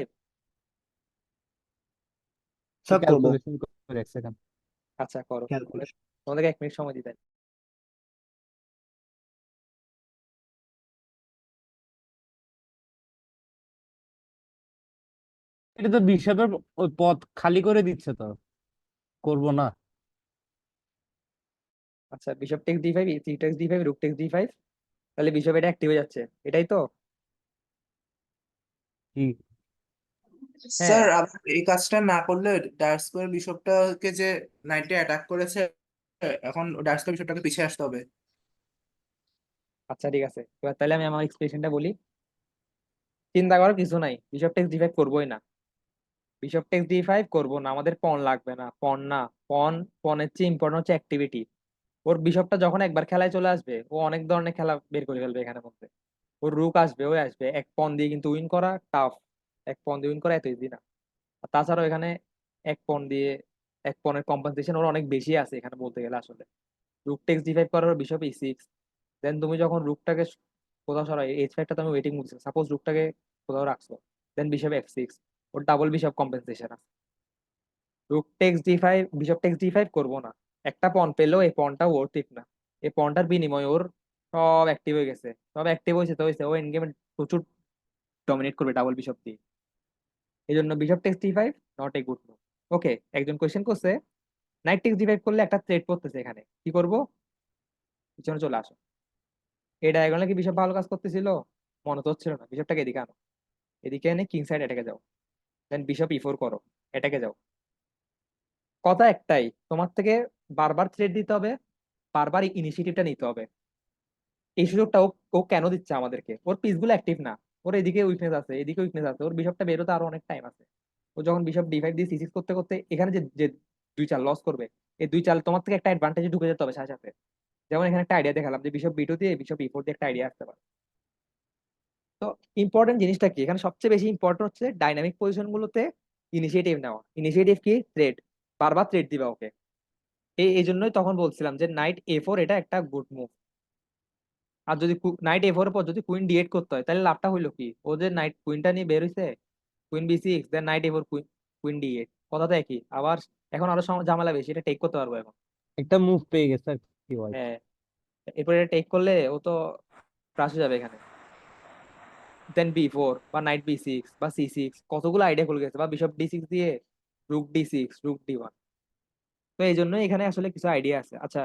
S3: সব করবো।
S5: ক্যালকুলেশন করে এক সেকেন্ড।
S1: আচ্ছা, করো।
S3: ক্যালকুলেশন।
S1: তোমাদেরকে 1 মিনিট সময় দিতে হবে।
S5: এটা তো বিশপের ওই পথ খালি করে দিচ্ছে তো, করবো না।
S1: আচ্ছা, bishop takes D5, C takes D5, rook takes D5, তাহলে বিশপ এটা অ্যাক্টিভ হয়ে যাচ্ছে, এটাই তো?
S5: কি?
S1: হ্যাঁ।
S3: স্যার আবার এই কাজটা না করলে ডার্ক স্কোয়ার বিশপটাকে যে নাইটে অ্যাটাক করেছে, এখন ডার্ক স্কোয়ার বিশপটাকে পিছিয়ে আসতে হবে।
S1: আচ্ছা, ঠিক আছে, এবার তাহলে আমি আমার এক্সপ্রেশনটা বলি। চিন্তা করার কিছু নাই, বিশপ টেক্স D5 করবোই না। বিশপ টেক্স D5 করবো না, আমাদের পন লাগবে না, পন না। পন, পনের চেয়ে ইম্পর্টেন্ট হচ্ছে অ্যাক্টিভিটি। ওর বিশপটা যখন একবার খেলায় চলে আসবে, ও অনেক ধরনের খেলা বের করে ফেলবে এখানে মধ্যে। ওর রুক আসবে, ও আসবে, এক পন দিয়ে কিন্তু উইন করা টাফ। এক পন দিয়ে উইন করা এত ইজি না। আর তাছাড়াও এখানে এক পন দিয়ে, এক পনের কম্পেনসেশন ওর অনেক বেশি আছে এখানে বলতে গেলে আসলে। রুক টেক্স D5 করার বিশপ E6, দেন তুমি যখন রুকটাকে কোথাও সরাই, H5টা তুমি ওয়েটিং মুভ, সাপোজ রুকটাকে কোথাও রাখছো, দেন বিশপ F6, ওর ডাবল বিশপ কম্পেনসেশন আছে। রুক takes D5, bishop takes D5 করবো না। একটা পন পেলেও এই পনটা ওর ঠিক না। এই পনটার বিনিময়ে ওর সব অ্যাক্টিভ হয়ে গেছে, সব অ্যাক্টিভ হয়েছে তো হয়েছে, ও এন্ড গেমে প্রচুর ডমিনেট করবে ডাবল বিশপ দিয়ে। এই জন্য bishop takes D5 not a good move. Okay, একজন কোয়েশ্চেন করছে নাইট টেক্স D5 করলে একটা থ্রেট পড়তেছে, এখানে কি করব? পিছনে চলে আসো। এই ডায়াগোনালে কি বিশপ ভালো কাজ করতেছিল? মনে তো হচ্ছিল না। বিশপটাকে এদিকে আনো, এদিকে এনে কিং সাইড অ্যাটাকে যাও, দেন বিশপ E4 করো, অ্যাটাকে যাও। কথা একটাই, তোমার থেকে বারবার থ্রেট দিতে হবে, বারবার ইনিশিয়েটিভটা নিতে হবে। এই সুযোগটা ও ও কেন দিচ্ছে আমাদেরকে? ওর পিসগুলো অ্যাক্টিভ না, ওর এদিকে উইকনেস আছে, এদিকে উইকনেস আছে, ওর বিশপটা বেরোতে আরো অনেক টাইম আছে। ও যখন বিশপ D5 দিয়ে C6 করতে করতে এখানে যে যে 2 চাল লস করবে, এই 2 চাল তোমার থেকে একটা অ্যাডভান্টেজে ঢুকে যেতে হবে সাথে সাথে। যেমন এখানে একটা আইডিয়া দেখালাম যে বিশপ B2 দিয়ে বিশপ E4 দিয়ে একটা আইডিয়া আসতে পারে। তো ইম্পর্টেন্ট জিনিসটা কি এখানে? সবচেয়ে বেশি ইম্পর্টেন্ট হচ্ছে ডাইনামিক পজিশন গুলোতে ইনিশিয়েটিভ নেওয়া। ইনিশিয়েটিভ কি? থ্রেড, বারবার থ্রেড দিবা ওকে। এই জন্যই তখন বলছিলাম যে নাইট A4 এটা একটা গুড মুভ। আর যদি নাইট A4 এর পর যদি কুইন D8 করতে হয়, তাহলে লাভটা হইলো কি? ও যে নাইট কুইনটা নিয়ে বের হইছে, queen B6, then knight A4, queen queen D8, কথা তো একই। আবার এখন আরো ঝামেলা বেশি, এটা টেক করতে পারবো এখন।
S5: একটা মুভ পেয়ে গেছে আর কি হয়।
S1: হ্যাঁ, এরপর এটা টেক করলে ও তো ক্রাশ হয়ে যাবে এখানে। দেন B4 বা নাইট B6 বা C6, কতগুলো আইডিয়া খুলে গেছে। বা বিশপ D6 দিয়ে রুক D6, রুক D1। তো এই জন্য এখানে আসলে কিছু আইডিয়া আছে। আচ্ছা,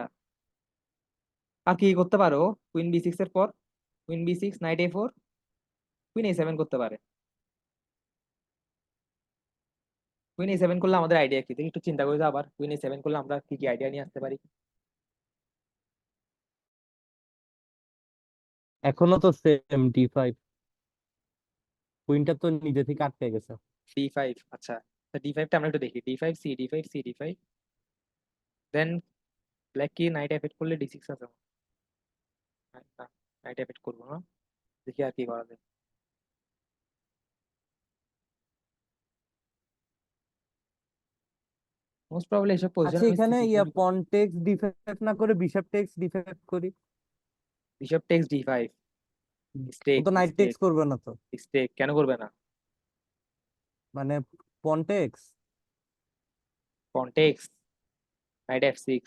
S1: আর কি করতে পারো? কুইন B6 এর পর queen B6, night A4, queen A7 করতে পারে। কুইন A7 করলে আমাদের আইডিয়া কি, দেখি একটু চিন্তা করে দাও। আবার কুইন A7 করলে আমরা কি কি আইডিয়া নিয়ে আসতে পারি?
S5: এখনো তো সেম D5, কুইনটা তো নিজে থেকে আটকে গেছে।
S1: D5, আচ্ছা। D5টা আমরা একটু দেখি। D5 C, D5 C, D5, দেন ব্ল্যাক কি নাইট F8 করলে D6 আছে। নাইট F8 করবো না, দেখি আর কি করা যায়। মোস্ট প্রবাবলি এসব পজিশন
S5: আচ্ছা,
S1: আমি
S5: এখানে
S1: সিসি
S5: ইয়া
S1: গুলি করবো।
S5: পন টেক্স D5 না করে বিশপ টেক্স D5 করি।
S1: বিশপ টেক্স D5,
S5: ও
S1: স্টেক
S5: তো নাইট
S1: স্টেক
S5: টেক্স করবে না তো,
S1: স্টেক কেন করবে না?
S5: মানে পন টেক্স।
S1: পন টেক্স, নাইট F6।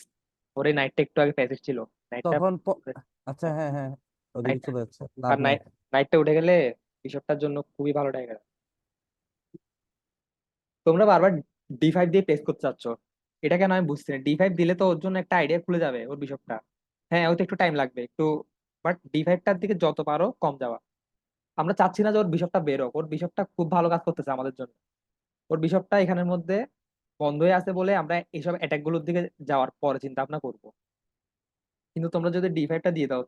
S1: ওরে নাইটটা একটু আগে প্যাসিভ ছিল, নাইটটা।
S5: তখন আচ্ছা, হ্যাঁ হ্যাঁ, ওদিকে
S1: নাইট
S5: চলে যাচ্ছে, লাভ
S1: আর
S5: নাই।
S1: নাইটটা উঠে গেলে বিশপটার জন্য খুবই ভালো জায়গা। তোমরা বারবার D5 দিয়ে প্লেস করতে চাচ্ছ, এটা কেন আমি বুঝছি না। D5 দিলে তো ওর জন্য একটা আইডিয়া খুলে যাবে, ওর বিশপটা। হ্যাঁ, ওতে একটু টাইম লাগবে একটু, বাট D5টার দিকে যত পারো কম যাওয়া। আমরা চাচ্ছি না যে ওর বিশপটা বেরোক, ওর বিশপটা খুব ভালো কাজ করতেছে আমাদের জন্য। ওর বিশপটা এখানের মধ্যে বন্ধ হয়ে আছে বলে আমরা এইসব অ্যাটাক গুলোর দিকে যাওয়ার পরে চিন্তা ভাবনা করবো। কিন্তু তোমরা যদি D5টা দিয়ে দাও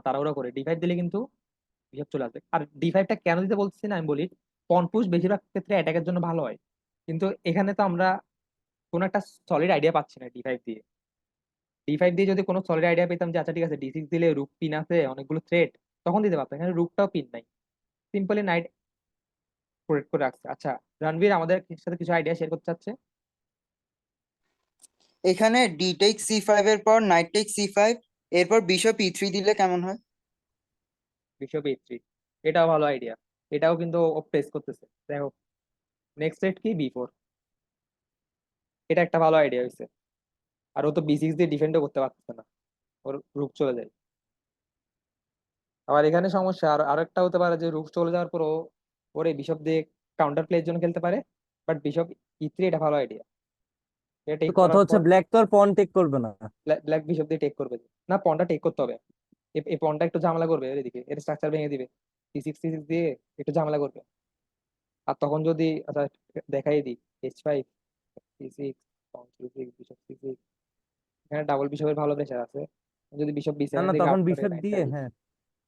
S1: তাড়াহুড়া করে, D5 দিলে কিন্তু বিশপ চলে আসবে। আর D5টা কেন দিতে বলছি না আমি বলি, পন পুশ বেশিরভাগ ক্ষেত্রে অ্যাটাকের জন্য ভালো হয়। কিন্তু এখানে তো আমরা কোনো একটা সলিড আইডিয়া পাচ্ছি না D5 দিয়ে। D5 দিয়ে যদি কোনো সলিড আইডিয়া পেতাম যে আচ্ছা ঠিক আছে D6 দিলে রুক পিন আছে অনেকগুলো থ্রেট, তখন দিতে পারতাম। এখানে রুকটাও পিন নাই, সিম্পলি নাইট প্রোটেক্ট করে রাখছে। আচ্ছা, রণবীর আমাদের সাথে কিছু আইডিয়া শেয়ার করতে চাচ্ছে।
S2: এখানে ডি টেক C5 এর পর নাইট টেক C5, এরপর বিশপ E3 দিলে কেমন হয়?
S1: বিশপ A3, এটাও ভালো আইডিয়া। এটাও কিন্তু ও প্রেস করতেছে, দেখো। নেক্সট রেট কি B4, এটা একটা ভালো আইডিয়া হয়েছে। আর ও তো B6 দিয়ে ডিফেন্ডও করতে পারতেছে না, ওর রুক চলে যায়। আবার এখানে সমস্যা আরো একটা হতে পারে যে রুক চলে যাওয়ার পর ওর এই বিশপ দিয়ে কাউন্টার প্লের জন্য খেলতে পারে। বাট বিশপ E3 এটা ভালো আইডিয়া। এটা
S5: তো
S1: টেক
S5: কথা
S1: করার
S5: হচ্ছে
S1: পর
S5: ব্ল্যাক তো আর পন টেক করবে না।
S1: ব্ল্যাক বিশপ দিয়ে টেক করবে। না, পনটা টেক করতে হবে। এই পনটা একটু ঝামেলা করবে, এর এদিকে এর স্ট্রাকচার ভেঙে দিবে। C6 দিয়ে একটু ঝামেলা করবে। আর তখন যদি আচ্ছা দেখাই দিই, H5 C6, পন C6, বিশপ C6, এখানে ডাবল বিশপের ভালো প্রেশার আছে। যদি বিশপ
S5: না
S1: B7
S5: না,
S1: দিয়ে
S5: তখন
S1: গার্ড করে,
S5: বিশপ
S1: নাইটটা
S5: দিয়ে,
S1: উইক,
S5: হ্যাঁ।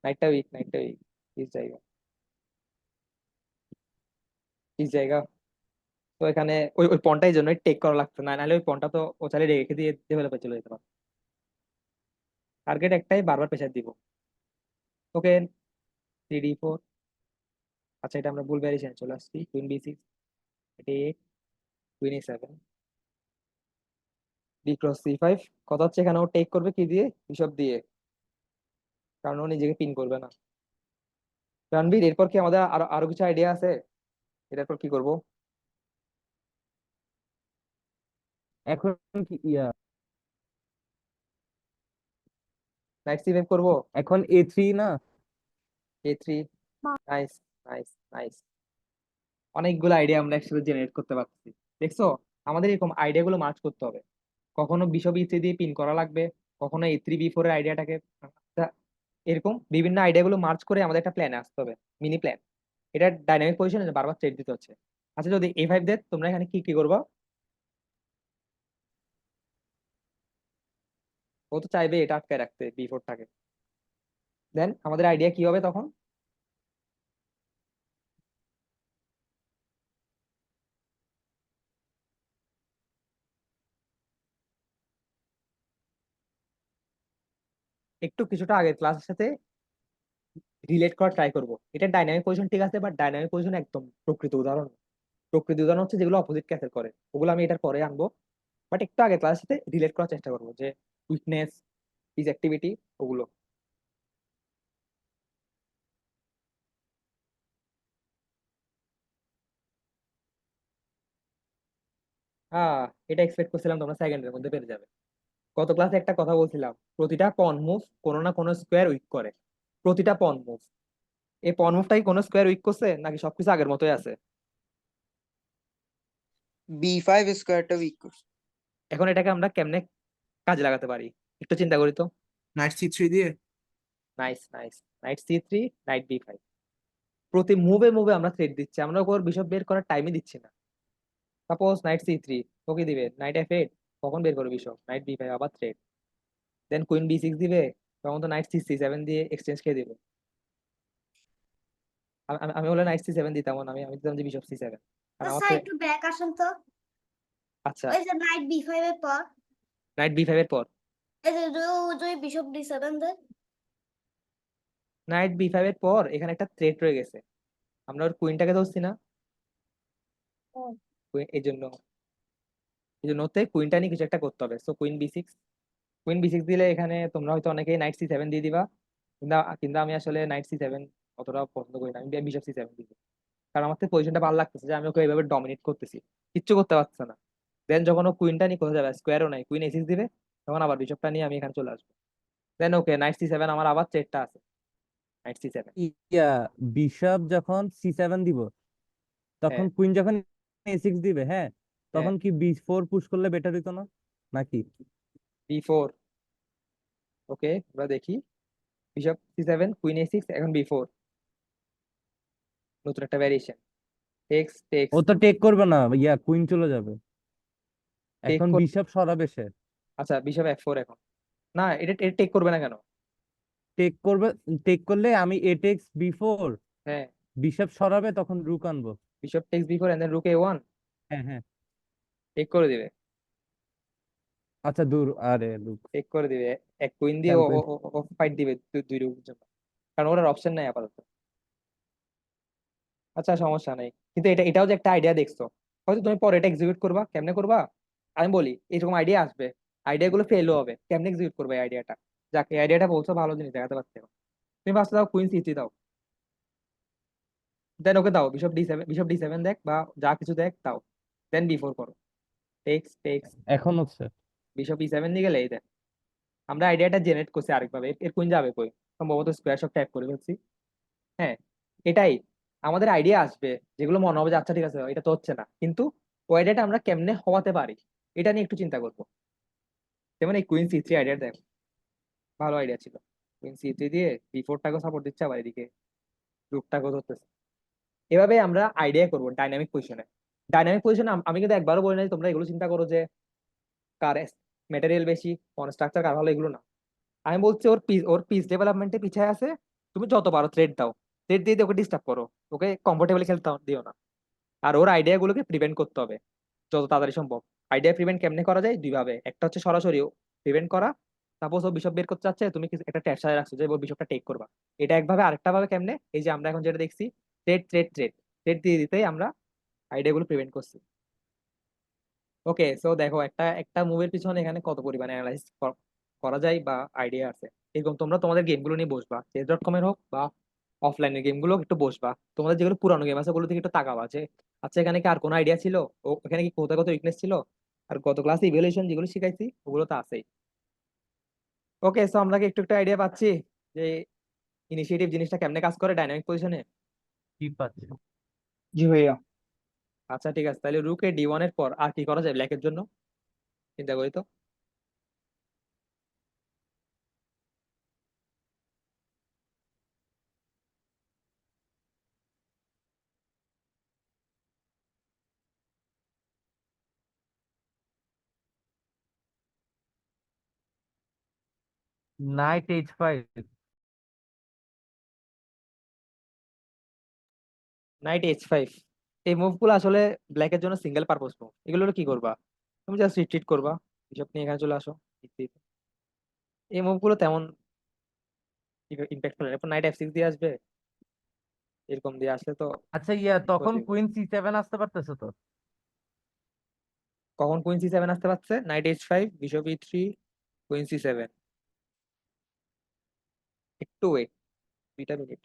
S1: নাইটটা উইক পিস জায়গা, পিস জায়গা। তো এখানে ওই ওই পনটাই জন্য টেক করা লাগতো না, নাহলে ওই পনটা তো ও চাইলে রেখে দিয়ে ডেভেলপে চলে যেতে পারে। টার্গেট একটাই, বারবার প্রেশার দিব। ওকে, C D4। আচ্ছা, এটা আমরা ভুল ভ্যারিয়েশন চলে আসছি। কুইন B6, এটা 8, queen A7, B cross C5। কথা হচ্ছে এখানে ও টেক করবে কি দিয়ে? বিশপ দিয়ে, কারণ ও নিজেকে পিন করবে না। রণবীর, এরপর কি আমাদের আরো আরো কিছু আইডিয়া আছে? এরপর কি করব?
S5: এখন কি ইয়া,
S1: নাইট C5 করবো?
S5: এখন A3 না।
S1: A3, nice nice nice. অনেকগুলো আইডিয়া আমরা একসাথে জেনারেট করতে পারছি, দেখছো? আমাদের এরকম আইডিয়া গুলো মার্চ করতে হবে। কখনো বিশপ E3 দিয়ে পিন করা লাগবে, কখনো A3 B4 এর আইডিয়াটাকে, এরকম বিভিন্ন আইডিয়া গুলো মার্চ করে আমাদের একটা প্ল্যানে আসতে হবে, মিনি প্ল্যান। এটা ডাইনামিক পজিশনে বারবার চেক দিতে হচ্ছে। আচ্ছা, যদি A5 দেয় তোমরা এখানে কি কি করবো? ও তো চাইবে এটা আটকায় রাখতে B4টাকে। দেন আমাদের আইডিয়া কি হবে তখন? একটু কিছুটা আগের ক্লাসের সাথে রিলেট করা ট্রাই করব। এটা ডাইনামিক পজিশন ঠিক আছে, বাট ডাইনামিক পজিশন একদম প্রকৃত উদাহরণ। প্রকৃত উদাহরণ হচ্ছে যেগুলো অপোজিট ক্যাসের করে, ওগুলো আমি এটার পরে আনবো। বাট একটু আগে ক্লাসের সাথে রিলেট করার চেষ্টা করবো, যে উইকনেস, হিজ অ্যাক্টিভিটি, ওগুলো। হ্যাঁ, এটা এক্সপেক্ট করছিলাম তোমরা সেকেন্ডের মধ্যে পেরে যাবে। গত ক্লাসে একটা কথা বলছিলাম, প্রতিটা পন মুভ কোনো না কোনো স্কোয়ার উইক করে। প্রতিটা পন মুভ, এই পন মুভটাই কোনো স্কোয়ার উইক করছে নাকি সবকিছু আগের মতোই আছে?
S2: B5 স্কোয়ারটা উইক করছে।
S1: এখন এটাকে আমরা কেমনে কাজে লাগাতে পারি একটু চিন্তা করি তো।
S3: নাইট C3 দিয়ে।
S1: Nice nice, night C3, night B5, প্রতি মুভে মুভে আমরা থ্রেড দিচ্ছি, আমরা ওর বিশপ বের করার টাইমই দিচ্ছি না। সাপোজ নাইট C3, ওকে দিবে নাইট F8, কখন বের করবে বিশপ, নাইট B5 আবার থ্রেড, দেন কুইন B6 দিবে, তখন তো নাইট C7 দিয়ে এক্সচেঞ্জ খেয়ে দিবে। আমি হলে নাইট C7 দিতাম না, আমি আমি দিতাম যে বিশপ C7, কারণ আমার
S4: স্যার
S1: তো-
S4: একটু ব্যাক আসেন তো,
S1: আচ্ছা,
S4: ওই যে নাইট B5 এর পর,
S1: নাইট B5 এর পর
S4: এই যে যদি বিশপ D7 দেয়।
S1: নাইট B5 এর পর এখানে একটা থ্রেড রয়ে গেছে, আমরা ওর কুইনটাকে ধরছি না,
S4: হুম।
S1: এই জন্য ওতে কুইনটা নিয়ে কিছু একটা করতে হবে। সো কুইন B6 দিলে এখানে তোমরা হয়তো অনেকেই নাইট C7 দিয়ে দিবা, কিন্তু কিন্তু আমি আসলে নাইট C7 অতটা পছন্দ করি না, আমি বিশপ C7 দিব, কারণ আমার তো পজিশনটা ভালো লাগতেছে যে আমি ওকে এইভাবে ডমিনেট করতেছি, কিচ্ছু করতে পারছে না। দেন যখন ও কুইনটা নিয়ে কোথাও যাবে, স্কোয়ারও নাই, কুইন A6 দিবে, তখন আবার বিশপটা নিয়ে আমি এখানে চলে আসবো। দেন ওকে নাইট C7, আমার আবার চেকটা আছে, নাইট C7।
S5: ইয়া বিশপ যখন C7 দিব, তখন
S1: হ্যাঁ
S5: কুইন যখন A6 দিবে, হ্যাঁ,
S1: হ্যাঁ,
S5: তখন কি B4 পুশ করলে বেটার হইতো না নাকি?
S1: B4, ওকে আমরা দেখি, বিশপ C7, কুইন A6, এখন B4, নতুন একটা ভ্যারিয়েশন, টেক্স টেক্স
S5: ও তো টেক করবে না, ইয়া কুইন চলে যাবে,
S1: টেক।
S5: এখন বিশপ সরাবে সে।
S1: আচ্ছা বিশপ F4 এখন, না এটা এটা টেক করবে না কেন?
S5: টেক করবে, টেক করলে আমি এ টেক্স B4,
S1: হ্যাঁ,
S5: বিশপ সরাবে, তখন রুক আনবো।
S1: Bishop takes B4 and then rook A1,
S5: হ্যাঁ হ্যাঁ।
S1: টেক করে দিবে,
S5: আচ্ছা দূর, আরে রুক,
S1: টেক করে দিবে, এক কুইন দিয়ে
S5: খেয়াল
S1: ও
S5: করি।
S1: ফাইট দিবে দুই রুকের জন্য, কারণ ওর অপশন নাই আপাতত। আচ্ছা সমস্যা নাই, কিন্তু এটাও যে একটা আইডিয়া দেখছো, হয়তো তুমি পরে এটা এক্সিকিউট করবা, কেমনে করবা আমি বলি, এরকম আইডিয়া আসবে, আইডিয়া গুলো ফেলও হবে, কেমনে এক্সিকিউট করবে এই আইডিয়াটা, যাকে আইডিয়াটা বলছো ভালো জিনিস দেখাতে পারছো, তুমি ফার্স্ট দাও কুইন C3 দাও, দেন ওকে দাও বিশপ D7 দেখ বা যা কিছু দেখ দাও, দেন B4 করো, টেক্স টেক্স,
S5: এখন হচ্ছে
S1: বিশপ E7 দিয়ে গেলে এই দেখ, আমরা আইডিয়াটা জেনারেট করছি আরেকভাবে, এর কুইন যাবে কই, সম্ভবত স্কোয়ার শট ট্যাপ করে ফেলছি। হ্যাঁ, এটাই আমাদের আইডিয়া আসবে, যেগুলো মনে হবে যে আচ্ছা ঠিক আছে এটা তো হচ্ছে না, কিন্তু ওই আইডিয়াটা আমরা কেমনে হওয়াতে পারি এটা নিয়ে একটু চিন্তা করবো। যেমন এই কুইন C3 আইডিয়া দেখো, ভালো আইডিয়া ছিল, কুইন C3 দিয়ে B4টাকেও সাপোর্ট দিচ্ছে, আবার এদিকে রুকটাকেও ধরতেছে। এভাবে আমরা আইডিয়া করবো ডাইনামিক পজিশনে। ডাইনামিক পজিশনে আমি কিন্তু একবারও বলি না যে তোমরা এগুলো চিন্তা করো যে কার ম্যাটেরিয়াল বেশি, কোন স্ট্রাকচার কার ভালো, এগুলো না। আমি বলছি ওর পিস ডেভেলপমেন্টে পিছিয়ে আছে, তুমি যত পারো থ্রেড দাও, থ্রেড দিয়ে দিয়ে ওকে ডিস্টার্ব করো, ওকে কমফোর্টেবলি খেলতে দিও না। আর ওর আইডিয়া গুলোকে প্রিভেন্ট করতে হবে যত তাড়াতাড়ি সম্ভব। আইডিয়া প্রিভেন্ট কেমনে করা যায়, দুই ভাবে, একটা হচ্ছে সরাসরি প্রিভেন্ট করা, সাপোজ ও বিশপ বের করতে চাচ্ছে, তুমি একটা ট্যাপ সাজায় রাখছো যে ও বিশপটা টেক করবা, এটা একভাবে। আরেকটা ভাবে কেমনে, এই যে আমরা এখন যেটা দেখছি, থ্রেড থ্রেড থ্রেড থ্রেড দিয়ে দিতেই আমরা আইডিয়া গুলো প্রিভেন্ট করছি। ওকে, সো দেখো একটা একটা মুভের পিছনে এখানে কত পরিমাণে অ্যানালাইজ করা যায় বা আইডিয়া আছে। এরকম তোমরা তোমাদের গেমগুলো নিয়ে বসবা, চেস.com এর হোক বা অফলাইনের গেমগুলো একটু বসবা, তোমাদের যেগুলো পুরানো গেম আছে ওগুলো থেকে একটু তাকাবা যে আচ্ছা এখানে কি আর কোনো আইডিয়া ছিল, ও এখানে কি কোথায় কত উইকনেস ছিল, আর গত ক্লাসে ইভ্যালুয়েশন যেগুলো শিখাইছি ওগুলো তো আছেই। ওকে, সো আমরা কি একটু একটু আইডিয়া পাচ্ছি যে ইনিশিয়েটিভ জিনিসটা কেমনে কাজ করে ডাইনামিক পজিশনে।
S5: কি পাচ্ছি।
S2: জি ভাইয়া।
S1: আচ্ছা ঠিক আছে, তাহলে রুকে D1 এর পর আর কি করা যায় ব্ল্যাকের জন্য, চিন্তা করি তো।
S5: নাইট H5,
S1: নাইট H5, এই মুভ গুলো আসলে ব্ল্যাকের জন্য সিঙ্গেল পারপোজ মুভ, এগুলো কি করবা, তুমি জাস্ট রিট্রিট করবা, বিশপ নিয়ে এখানে চলে আসো, এই মুভ গুলো তেমন ইম্প্যাক্ট ফেলে না। এরপর নাইট F6 দিয়ে আসবে, এরকম দিয়ে আসলে তো
S5: আচ্ছা ইয়া
S1: করে
S5: তখন
S1: দিবে।
S5: কুইন C7 আসতে পারতেছে তো।
S1: কখন কুইন C7 আসতে পারছে, night H5, bishop E3, queen C7, একটু ওয়েট, 2টা মিনিট।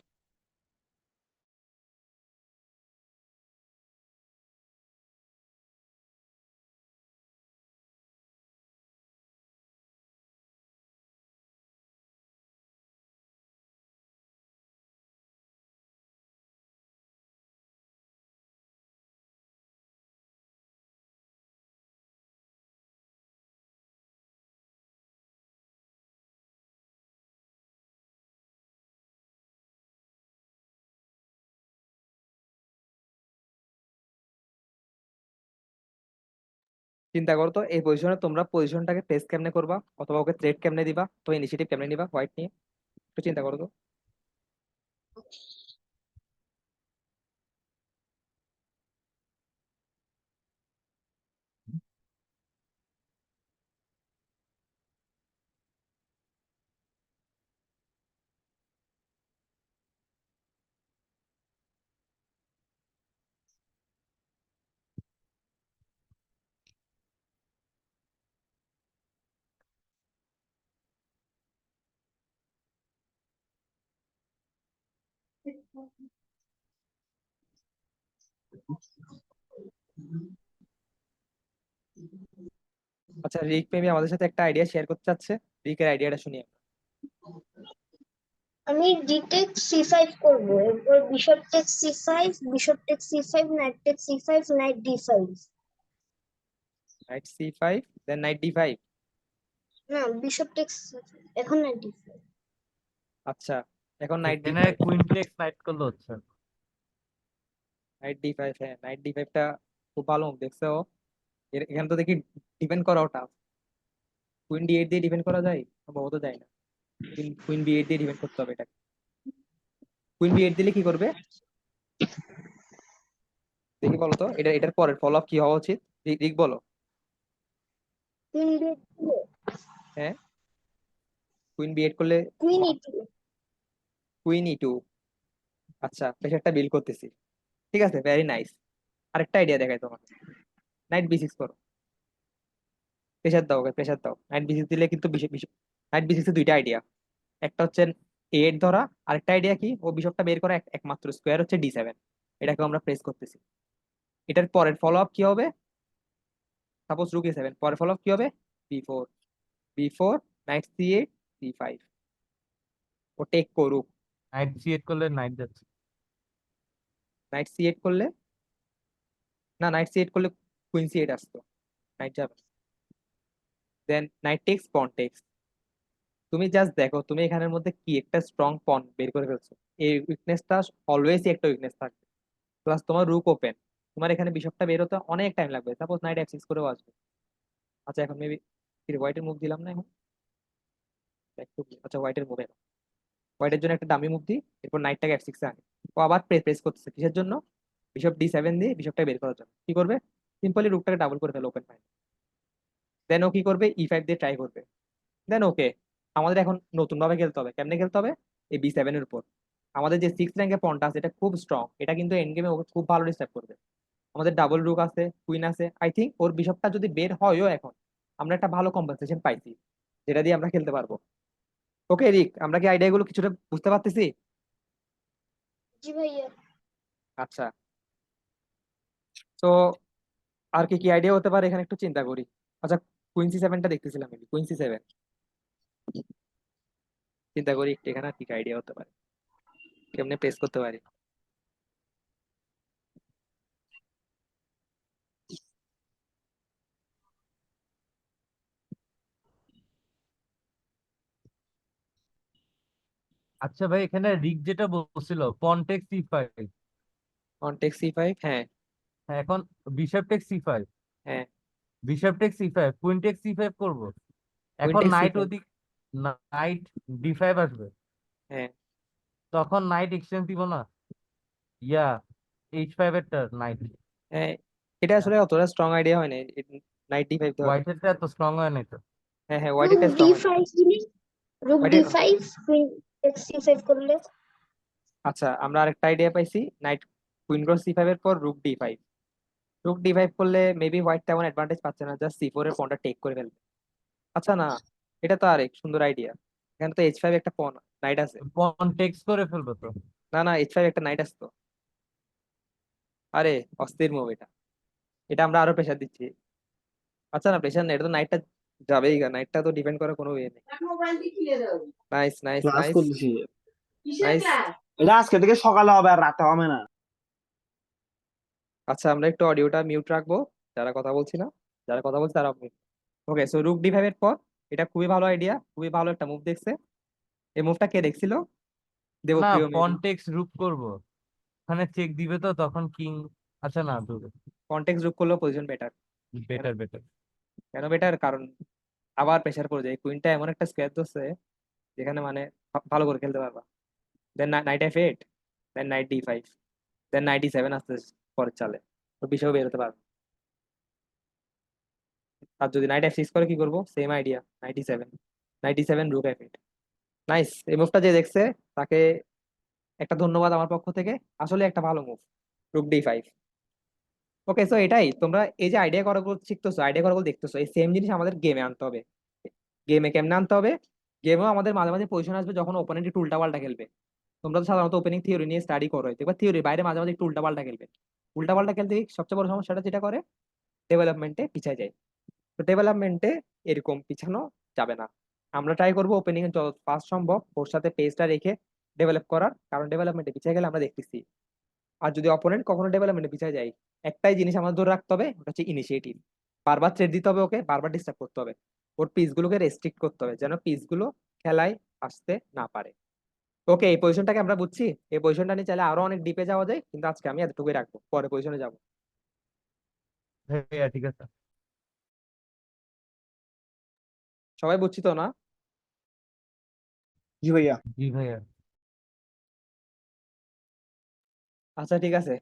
S1: চিন্তা করো তো এই পজিশনে তোমরা পজিশনটাকে প্লেস কেমনে করবা, অথবা ওকে থ্রেড কেমনে দিবা, তো ইনিশিয়েটিভ কেমনে নিবা হোয়াইট নিয়ে, একটু চিন্তা করো তো। আচ্ছা, রিক মেবি আমাদের সাথে একটা আইডিয়া শেয়ার করতে চাচ্ছে, রিকের আইডিয়াটা শুনি আমরা।
S4: আমি ডিটেক সি5 করব, এরপর বিশপ টেক সি5, বিশপ টেক সি5, নাইট টেক সি5, নাইট ডি5।
S1: Knight C5 then knight D5।
S4: না, বিশপ টেক এখন নাইট ডি5।
S1: আচ্ছা, এখন নাইট
S5: এখানে
S1: D5।
S5: কুইন টেক্স নাইট করলে হচ্ছে।
S1: নাইট D5, হ্যাঁ নাইট D5টা খুব ভালো মুভ দেখছো। এখানে তো দেখি ডিপেন্ড করা ওটা, কুইন D8 দিয়ে ডিপেন্ড করা যায়, সম্ভবত যায় না। কুইন B8 দিয়ে ডিপেন্ড করতে হবে এটা। কুইন B8 দিলে কি করবে দেখি বলো তো, এটার পরের ফলো আপ কি হওয়া উচিত, রিক বলো।
S4: কুইন বি,
S1: হ্যাঁ, কুইন B8 করলে
S4: কুইন ই2।
S1: Queen E2। আচ্ছা, প্রেশারটা বিল করতেছি, ঠিক আছে, ভেরি নাইস। আরেকটা আইডিয়া দেখাই তোমাকে, নাইট B6 করো, প্রেশার দাও, ওকে প্রেশার দাও। নাইট B6 দিলে কিন্তু নাইট B6 এর দুইটা আইডিয়া, একটা হচ্ছে A8 ধরা, আরেকটা আইডিয়া কি, ও বিশপটা বের করা, একমাত্র স্কোয়ার হচ্ছে D7, এটাকে আমরা প্রেস করতেছি। এটার পরের ফলো আপ কি হবে, সাপোজ রুক A7, পরের ফলো আপ কি হবে, B4, B4, night C8, C5, ও টেক করুক।
S5: নাইট C8 করলে নাইট যাচ্ছে।
S1: নাইট C8 করলে, না নাইট C8 করলে কুইন C8 আসতো, নাইট যাবে। দেন নাইট টেক্স পন টেক্স। তুমি জাস্ট দেখো তুমি এখানের মধ্যে কি একটা স্ট্রং পন বের করে ফেলছো, এই উইকনেসটা অলওয়েজই একটা উইকনেস থাকবে। প্লাস তোমার রুক ওপেন, তোমার এখানে বিশপটা বের হতে অনেক টাইম লাগবে, সাপোজ নাইট F6 করেও আসবে। আচ্ছা এখন মেবি হোয়াইটের মুভ দিলাম না এখন, একটু আচ্ছা হোয়াইটের মুভে, হোয়াইটের জন্য একটা দামি মুভ দিই, এরপর নাইটটাকে F6 এ আনি। ও আবার প্রেস করতেছে কিসের জন্য, বিশপ D7 দিয়ে বিশপটা বের করার জন্য। কি করবে, সিম্পলি রুকটাকে ডাবল করে ফেলো ওপেন ফাইন। দেন ও কি করবে, E5 দিয়ে ট্রাই করবে। দেন ওকে, আমাদের এখন নতুন ভাবে খেলতে হবে, কেমনে খেলতে হবে, এই B7 এর উপর। আমাদের যে 6 র্যাঙ্কের পনটা আছে এটা খুব স্ট্রং, এটা কিন্তু এন্ড গেমে ওকে খুব ভালো ডিস্টার্ব করবে। আমাদের ডাবল রুক আছে, কুইন আছে, আই থিঙ্ক ওর বিশপটা যদি বের হয়ও এখন, আমরা একটা ভালো কম্পেনসেশন পাইছি, যেটা দিয়ে আমরা খেলতে পারবো। ওকে রিক, আমরা কি আইডিয়া গুলো কিছুটা বুঝতে পারতেছি?
S4: জি ভাইয়া।
S1: আচ্ছা, তো আর কি কি আইডিয়া হতে পারে এখানে একটু চিন্তা করি। আচ্ছা, কুইন C7টা দেখতেছিলাম, কুইন C7 চিন্তা করি একটু, এখানে আর কি আইডিয়া হতে পারে, কেমনে প্রেস করতে পারি।
S5: আচ্ছা ভাই, এখানে রিক যেটা বলছিল পন্টেক্স C5,
S1: কন্টেক্ট C5, হ্যাঁ।
S5: এখন বিশপ টেক C5,
S1: হ্যাঁ,
S5: bishop take C5, queen take C5 করবো।
S1: কুইন
S5: এখন
S1: টেক
S5: নাইট
S1: C5,
S5: ওদিক, নাইট D5 আসবে,
S1: হ্যাঁ।
S5: তখন নাইট এক্সচেঞ্জ দিব না, ইয়া H5 এরটা নাইট।
S1: হ্যাঁ, এটা আসলে অতটা স্ট্রং আইডিয়া হয় না, নাইট D5 ধরে।
S5: হোয়াইটেরটা এত স্ট্রং হয় নাই তো।
S1: হ্যাঁ হ্যাঁ,
S4: রুক
S1: হোয়াইটেরটা স্ট্রং হয় না।
S4: ডি5 দিলে, রুক
S1: হোয়াইটের,
S4: ডি5, কুইন টেক সি5 করলে।
S1: আচ্ছা আমরা আরেকটা আইডিয়া পাইছি, নাইট কুইন ক্রস C5 এর পর রুক D5। রুক D5 করলে মেবি হোয়াইট তেমন অ্যাডভান্টেজ পাচ্ছে না, জাস্ট C4 এর পনটা টেক করে ফেলবে। আচ্ছা না, এটা তো আরেক সুন্দর আইডিয়া, এখানে তো H5 একটা পন নাইট আছে।
S5: পন্টেক্স করে ফেলবো তো।
S1: না না, H5 একটা নাইট আসতো, আরে অস্থির মুভ এটা, এটা আমরা আরো প্রেশার দিচ্ছি। আচ্ছা না, প্রেশার না, এটা তো নাইটটা যাবেই, নাইটটা তো ডিপেন্ড করার কোনো ওয়ে নেই। নাইস নাইস
S7: ক্লাস
S1: নাইস
S7: করতেছি।
S1: নাইস।
S7: এটা আজকে থেকে সকালে হবে আর রাতে হবে না।
S1: আচ্ছা আমরা একটু অডিওটা মিউট রাখবো, যারা কথা বলছি না, যারা কথা বলছে তারা mute। ওকে, সো রুক D5 এর পর, এটা খুবই ভালো আইডিয়া, খুবই ভালো একটা মুভ দেখছে। এই মুভটা কে দেখছিল,
S5: না,
S1: দেবপ্রিয় মেবি।
S5: পন্টেক্স রুপ করবো, ওখানে চেক দিবে তো তখন কিং। আচ্ছা না, দূরে,
S1: কন্টেক্সট রুক করলেও পজিশন বেটার।
S5: Better better.
S1: কেন বেটার? কারণ আবার প্রেসার পড়ে যায়, কুইনটা এমন একটা স্কোয়ার ধরছে যেখানে মানে ভালো করে খেলতে পারবা। দেন নাইট F8, দেন নাইট D5, দেন নাইট E7 আসতে পরের চালে, তো বিশাল বেরোতে পারবে। আর যদি নাইট F6 করে কি করবো? Same idea, night E7 রুক F8। Nice, এই মুভটা যে দেখছে তাকে একটা ধন্যবাদ আমার পক্ষ থেকে, আসলে একটা ভালো মুভ, রুক D5। ওকে, সো এটাই, তোমরা এই যে আইডিয়া করাগুলো শিখতেছো, আইডিয়া করাগুলো দেখতেছো, এই সেম জিনিস আমাদের গেমে আনতে হবে। গেমে কেমনে আনতে হবে? গেমেও আমাদের মাঝে মাঝে পজিশন আসবে যখন ওপোনেন্ট একটু উল্টাপাল্টা খেলবে। তোমরা তো সাধারণত ওপেনিং থিওরি নিয়ে স্টাডি করো, দেখবা থিওরির বাইরে মাঝে মাঝে একটু উল্টাপাল্টা খেলবে। উল্টাপাল্টা খেলতে গিয়ে সবচেয়ে বড় সমস্যাটা যেটা করে, ডেভেলপমেন্টে পিছিয়ে যায়। তো ডেভেলপমেন্টে এরকম পিছানো যাবে না। আমরা ট্রাই করবো ওপেনিং এ যত ফাস্ট সম্ভব ওর সাথে পেসটা রেখে ডেভেলপ করার, কারণ ডেভেলপমেন্টে পিছিয়ে গেলে আমরা দেখতেছি। আর যদি অপোনেন্ট কখনো ডেভেলপমেন্টে পিছিয়ে যায়, একটাই জিনিস আমাদের ধরে রাখতে হবে, ওটা হচ্ছে ইনিশিয়েটিভ। বারবার থ্রেড দিতে হবে ওকে, বারবার ডিস্টার্ব করতে হবে, ওর পিস গুলোকে রেস্ট্রিক্ট করতে হবে যেন পিস গুলো খেলায় আসতে না পারে। ওকে, এই পজিশনটাকে আমরা বুঝছি। এই পজিশনটা নিয়ে চাইলে আরো অনেক ডিপে যাওয়া যায়, কিন্তু আজকে আমি এতটুকুই রাখবো, পরে পজিশনে যাবো।
S5: হ্যাঁ ঠিক আছে।
S1: সবাই বুঝছি তো না?
S7: জি ভাইয়া।
S5: জি ভাইয়া।
S1: আচ্ছা ঠিক আছে,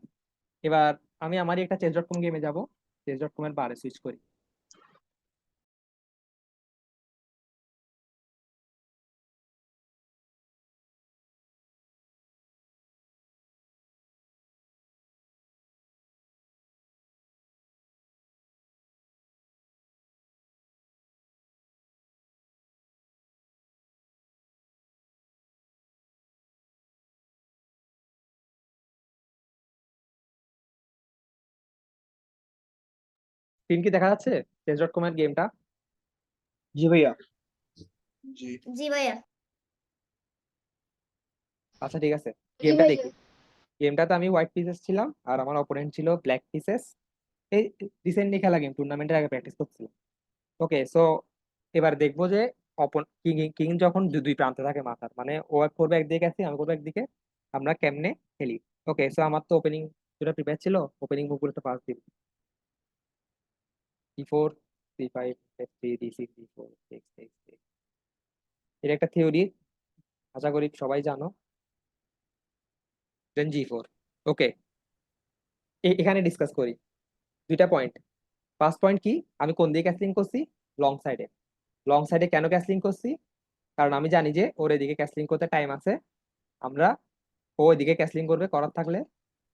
S1: এবার আমি আমারই একটা চেস.কম গেমে যাব, চেস.কম এর বারে সুইচ করি। স্ক্রিন কি দেখা যাচ্ছে চেস.কম এর গেমটা?
S7: জি ভাইয়া।
S3: জি।
S4: জি ভাইয়া।
S1: আচ্ছা ঠিক আছে,
S6: জি
S1: গেমটা
S6: ভাইয়া।
S1: দেখি। গেমটাতে আমি হোয়াইট পিসেস ছিলাম আর আমার অপোনেন্ট ছিল ব্ল্যাক পিসেস। এই রিসেন্টলি খেলা গেম, টুর্নামেন্টের আগে প্র্যাকটিস করছিলাম। ওকে, সো এবার দেখবো যে কিং কিং যখন দুই প্রান্তে থাকে মাথার, মানে ও করবে একদিকে ক্যাসিং, আমি করবো একদিকে, আমরা কেমনে খেলি। ওকে, সো আমার তো ওপেনিং যেটা প্রিপেয়ার ছিল, ওপেনিং মুভ গুলো তো পাস দিব। E4, C5, F3, D6, D4, X6। এর একটা থিওরি আশা করি সবাই জানো, দেন G4। ওকে, এখানে ডিসকাস করি দুইটা পয়েন্ট। ফার্স্ট পয়েন্ট কি, আমি কোন দিকে ক্যাসলিং করছি? লং সাইডে। লং সাইডে কেন ক্যাসলিং করছি? কারণ আমি জানি যে ওর এদিকে ক্যাসলিং করতে টাইম আছে, আমরা, ও এদিকে ক্যাসলিং করবে করার থাকলে,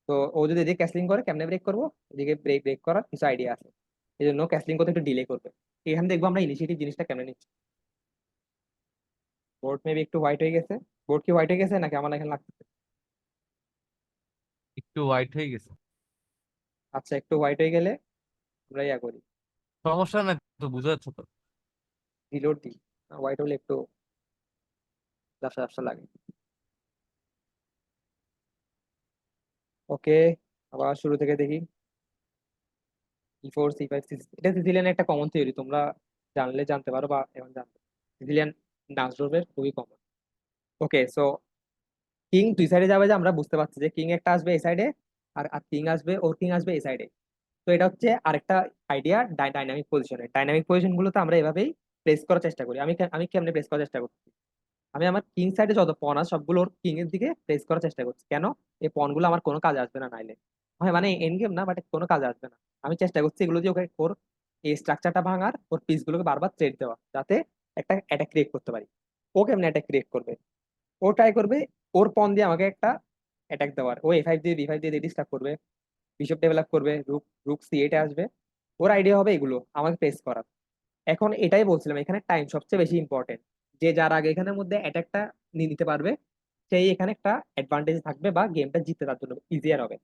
S1: তো ও যদি এদিকে ক্যাসলিং করে কেমনে ব্রেক করবো, এদিকে ব্রেক ব্রেক করার কিছু আইডিয়া আছে, এই জন্য ক্যাসলিং করতে একটু ডিলে করবে। এখানে দেখবো আমরা ইনিশিয়েটিভ জিনিসটা কেমনে নিচ্ছি। বোর্ড মেবি একটু হোয়াইট হয়ে গেছে। বোর্ড কি হোয়াইট হয়ে গেছে নাকি আমার এখানে লাগতেছে?
S5: একটু হোয়াইট হয়ে গেছে।
S1: আচ্ছা, একটু হোয়াইট হয়ে গেলে আমরা ইয়া করি,
S5: সমস্যা নাই তো, বুঝা যাচ্ছে তো।
S1: রিলোড দিই। হোয়াইট হলে একটু ঝাপসা ঝাপসা লাগে। ওকে, আবার শুরু থেকে দেখি। E4, C5, C6, এটা সিসিলিয়ান একটা কমন থিওরি, তোমরা জানলে জানতে পারো বা এখন জানতে, সিসিলিয়ান নাচডর্ফের খুবই কমন। ওকে, সো কিং দুই সাইডে যাবে, যে আমরা বুঝতে পারছি যে কিং একটা আসবে এই সাইডে, আর আর কিং আসবে, ওর কিং আসবে এই সাইডে। তো এটা হচ্ছে আরেকটা আইডিয়া ডাইনামিক পজিশনে। ডাইনামিক পজিশন গুলোতে আমরা এভাবেই প্লেস করার চেষ্টা করি। আমি কেমনে প্লেস করার চেষ্টা করছি, আমি আমার কিং সাইডে যত পন আছে সবগুলো ওর কিং এর দিকে প্লেস করার চেষ্টা করছি। কেন? এই পন গুলো আমার কোনো কাজে আসবে না নাইলে, হয় মানে এন্ড গেম না, বাট কোনো কাজে আসবে না। আমি চেষ্টা করছি এগুলো দিয়ে ওকে, ওর এই স্ট্রাকচারটা ভাঙার, ওর পিস গুলোকে বারবার থ্রেড দেওয়া, যাতে একটা অ্যাটাক ক্রিয়েট করতে পারি। ও কেমনে অ্যাটাক ক্রিয়েট করবে? ও ট্রাই করবে ওর পন দিয়ে আমাকে একটা অ্যাটাক দেওয়ার, ও A5 দিয়ে B5 দিয়ে ডিস্টার্ব করবে, বিশপ ডেভেলপ করবে, রুক রুক C8 এ আসবে। ওর আইডিয়া হবে এগুলো আমাকে প্রেস করার। এখন এটাই বলছিলাম, এখানে টাইম সবচেয়ে বেশি ইম্পর্টেন্ট। যে যার আগে এখানের মধ্যে অ্যাটাকটা নিয়ে নিতে পারবে, সেই এখানে একটা অ্যাডভান্টেজ থাকবে বা গেমটা জিততে তার জন্য ইজিয়ার হবে।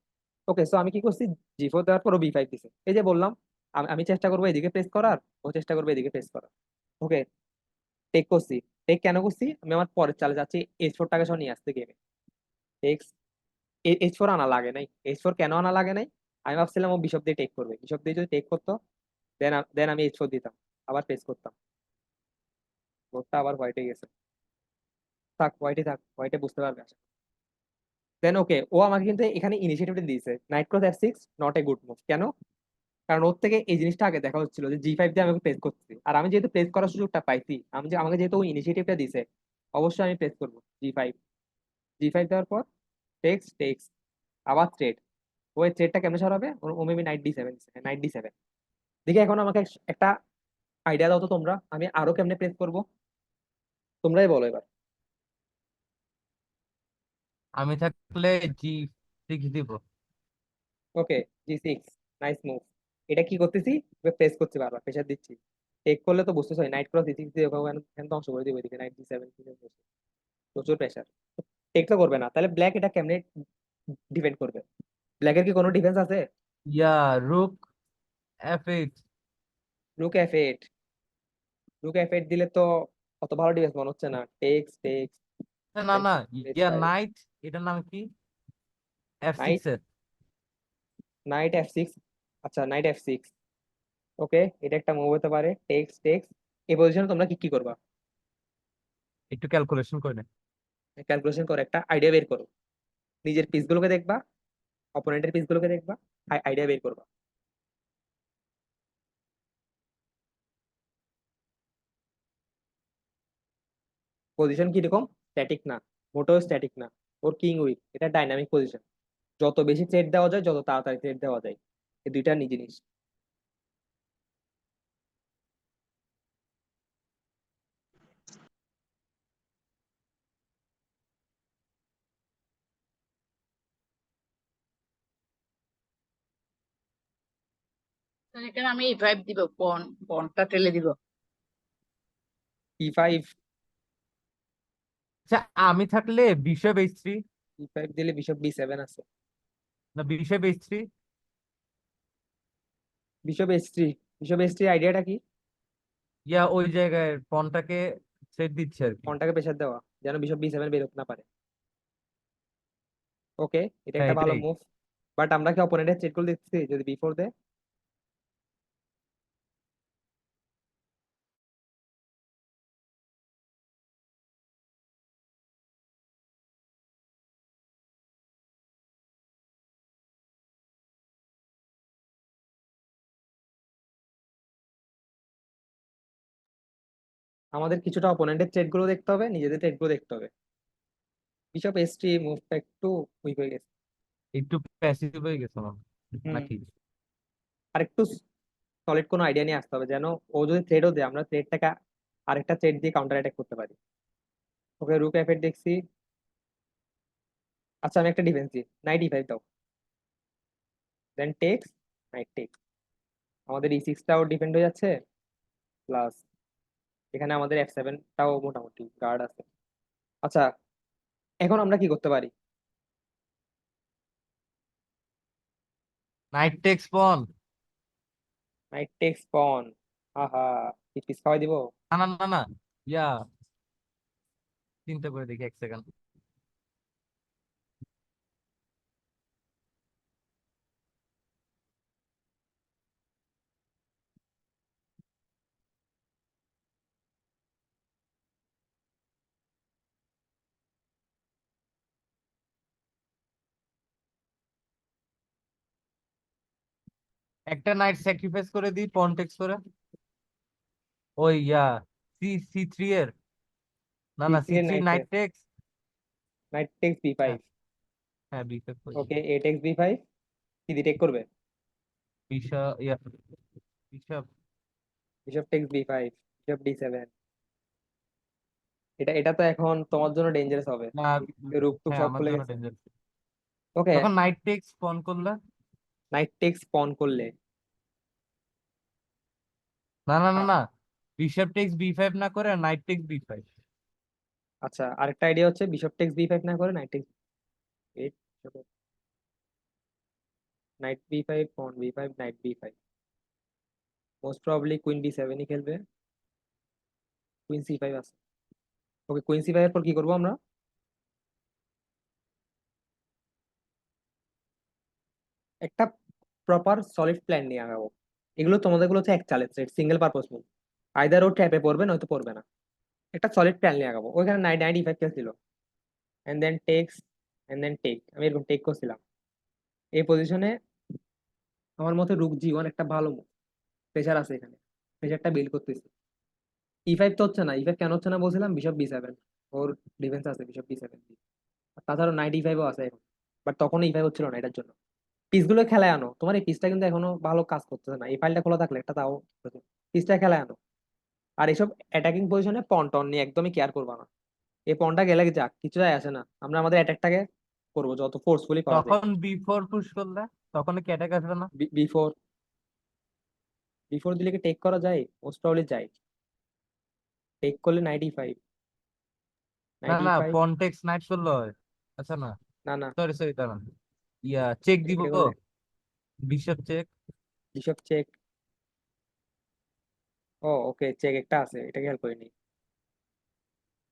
S1: ওকে, সো আমি কি করছি, G4 দেওয়ার পর ও B5 দিছে। এই যে বললাম, আমি চেষ্টা করবো এদিকে প্রেস করার, ও চেষ্টা করবে এদিকে প্রেস করার। ওকে, টেক করছি। টেক কেন করছি, আমি আমার পরের চালে যাচ্ছি H4 টাকে সহ নিয়ে আসতে গেমে। টেক্স H4 আনা লাগে নাই। H4 কেন আনা লাগে নাই? আমি ভাবছিলাম ও বিশপ দিয়ে টেক করবে, বিশপ দিয়ে যদি টেক করতো, দেন দেন আমি H4 দিতাম, আবার প্রেস করতাম। বোর্ডটা আবার হোয়াইট হয়ে গেছে। থাক হোয়াইটে, থাক হোয়াইটে, বুঝতে পারবে আশা। দেন ওকে, ও আমাকে কিন্তু এখানে ইনিশিয়েটিভটা দিয়েছে, night cross F6 not a good move. কেন? কারণ ওর থেকে এই জিনিসটা আগে দেখা হচ্ছিল যে জি5 দিয়ে আমি প্রেস করছি, আর আমি যেহেতু প্রেস করার সুযোগটা পাইছি, আমাকে যেহেতু ওই ইনিশিয়েটিভটা দিছে, অবশ্যই আমি প্রেস করবো জি5। জি5 দেওয়ার পর টেক্স টেক্স, আবার থ্রেড। ওই থ্রেডটা কেমনে সরাবে? ও মেবি নাইট ডি7। দেখি এখন আমাকে একটা আইডিয়া দাও তো তোমরা, আমি আরো কেমনে প্রেস করবো, তোমরাই বলো এবার।
S8: আমি থাকলে G6 দিব।
S1: ওকে, জি6, নাইস মুভ। এটা কি করতেছি? প্রেস করছি, বারবার প্রেশার দিচ্ছি। টেক করলে তো বুঝতেছ, নাইট ক্রস জি6 দিয়ে ওখানে ধ্বংস করে দিবে, এদিকে নাইট জি7 প্রচুর প্রেশার। টেক তো করবে না, তাহলে ব্ল্যাক এটা কেমনে ডিফেন্ড করবে? ব্ল্যাকের কি কোনো ডিফেন্স আছে?
S8: ইয়া রুক F8।
S1: রুক F8। রুক F8 দিলে তো অত ভালো ডিফেন্স মনে হচ্ছে না। টেক্স টেক্স,
S8: না না, ইয়া
S1: H5,
S8: নাইট, এটার নাম কি? F6
S1: নাইট
S8: এর।
S1: Night F6। আচ্ছা, নাইট F6। ওকে, এটা একটা মুভ হতে পারে। টেক্স টেক্স, এই পজিশনে তোমরা কি কি করবা?
S8: একটু ক্যালকুলেশন করে নে।
S1: ক্যালকুলেশন করে একটা আইডিয়া বের করো। নিজের পিসগুলোকে দেখবা, অপোনেন্টের পিসগুলোকে দেখবা, আইডিয়া বের করবা। পজিশন কিরকম? স্ট্যাটিক না, মোটেও স্ট্যাটিক না। ওর কিং উইক, এটা ডাইনামিক পজিশন। যত বেশি থ্রেড দেওয়া যায়, যত তাড়াতাড়ি থ্রেড দেওয়া যায়, এই দুইটা জিনিস।
S9: তো এখানে আমি E5 দিব, পনটা টেলে দিব।
S1: E5।
S8: আচ্ছা, আমি থাকলে বিশপ H3।
S1: E5 দিলে বিশপ B7 আছে।
S8: না, bishop H3।
S1: Bishop H3। Bishop H3 আইডিয়াটা কি?
S8: ইয়া ওই জায়গায় পনটাকে সেট দিচ্ছে আর কি।
S1: পনটাকে প্রেশার দেওয়া, যেন বিশপ B7 বের হতে না পারে। ওকে, এটা
S8: হ্যাঁ,
S1: একটা ভালো
S8: এটাই।
S1: মুভ। বাট আমরা কি অপোনেন্টের চেক গুলো দেখছি যদি B4 দেয়? আমাদের কিছুটা অপোনেন্টের ট্রেড গুলো দেখতে হবে, নিজেদের ট্রেড গুলো দেখতে হবে। বিশপ H3 মুভটা একটু উইক হয়ে গেছে।
S8: একটু প্যাসিভ হয়ে গেছে না
S1: হুম,
S8: নাকি?
S1: আর একটু সলিড কোনো আইডিয়া নিয়ে আসতে হবে, যেন ও যদি থ্রেডও দেয়, আমরা থ্রেডটাকে আরেকটা থ্রেড দিয়ে কাউন্টার অ্যাটাক করতে পারি। ওকে, রুক F8 দেখছি। আচ্ছা, আমি একটা ডিফেন্স দিই, নাইট E5 দাও, দেন টেক্স, নাইট টেক্স। আমাদের E6টাও ডিফেন্ড হয়ে যাচ্ছে, প্লাস এখানে আমাদের F7টাও মোটামুটি গার্ড আছে। আচ্ছা, এখন আমরা কি করতে পারি?
S8: নাইট টেক্স পন।
S1: নাইট টেক্স পন। আহা, পিস খাওয়াই দিব।
S8: না না না না, ইয়া চিন্তা করে দেখি 1 সেকেন্ড। একটা নাইট স্যাক্রিফাইস করে দিই পন টেক্স করে। ওই ইয়া C3 এর। না না,
S1: C3 এর
S8: C3
S1: night
S8: night text.
S1: Text B5।
S8: হ্যাঁ হ্যাঁ, bishop
S1: okay, A text B5, কি দিয়ে টেক করবে?
S8: Bishop yeah bishop.
S1: Bishop takes B5, bishop D7। এটা এটা তো এখন তোমার জন্য ডেঞ্জারাস হবে।
S8: না,
S1: রুক টুক
S8: হ্যাঁ
S1: সব
S8: আমার
S1: খুলে
S8: জন্য
S1: গেছে।
S8: ডেঞ্জার।
S1: ওকে,
S8: তখন নাইট টেক্স পন করলে।
S1: নাইট টেক্স পন করলে,
S8: না না না
S1: আ-
S8: না, বিশপ টেক্স B5 না করে নাইট টেক্স B5।
S1: আচ্ছা, আরেকটা আইডিয়া হচ্ছে বিশপ টেক্স B5 না করে night text, night B5, pawn B5, knight B5। Most probably queen B7ই খেলবে। কুইন C5 আছে। ওকে, কুইন C5 এর পর কি করবো আমরা? একটা প্রপার সলিড প্ল্যান নিয়ে আগাবো। এগুলো তোমাদের গুলো হচ্ছে এক চালের threat, single purpose move. Either ও ট্র্যাপে পড়বে, নয়তো পড়বে না। একটা সলিড প্ল্যান নিয়ে আগাবো। ওইখানে নাইট নাইট E5 খেলছিল, and then takes, and then take. আমি এরকম টেক করছিলাম এই পজিশনে। আমার মতে রুক জি1 একটা ভালো মুভ। প্রেশার আছে এখানে, প্রেশারটা বিল্ড করতেছে। ই5 তো হচ্ছে না, ই5 কেন হচ্ছে না বলছিলাম, বিশপ বি7, ওর ডিফেন্স আছে বিশপ বি7। তাছাড়া নাইট ই5ও আছে এখন, বাট তখন ই5 হচ্ছিল না এটার জন্য। পিসগুলো খেলায় আনো, তোমার এই পিসটা কিন্তু এখনো ভালো কাজ করতেছে না, এই ফাইলটা খোলা থাকলে একটা তাও পিসটা খেলায় আনো। আর এইসব অ্যাটাকিং পজিশনে পন টন নিয়ে একদমই কেয়ার করবা না। এই পনটা গেলে যাক, কিছু যায় আসে না, আমরা আমাদের অ্যাটাকটাকে করবো যত ফোর্সফুলি করা যায়।
S8: তখন বি4 পুশ করলে তখন কি অ্যাটাক আসবে না?
S1: বিফোর বিফোর দিলে কি টেক করা যায়? মোস্ট প্রবাবলি যায়। টেক করলে নাইট ই5,
S8: না
S1: নাইট
S8: না,
S1: ই5।
S8: পন্টেক্স নাইট করলে হয়। আচ্ছা না,
S1: না না,
S8: সরি সরি, দাঁড়ান। চেক দিব,
S1: এটা করলে
S8: বিশপ চেক।
S1: Bishop check. ও ওকে, চেক একটা আছে, এটাকে হেল্প করিনি।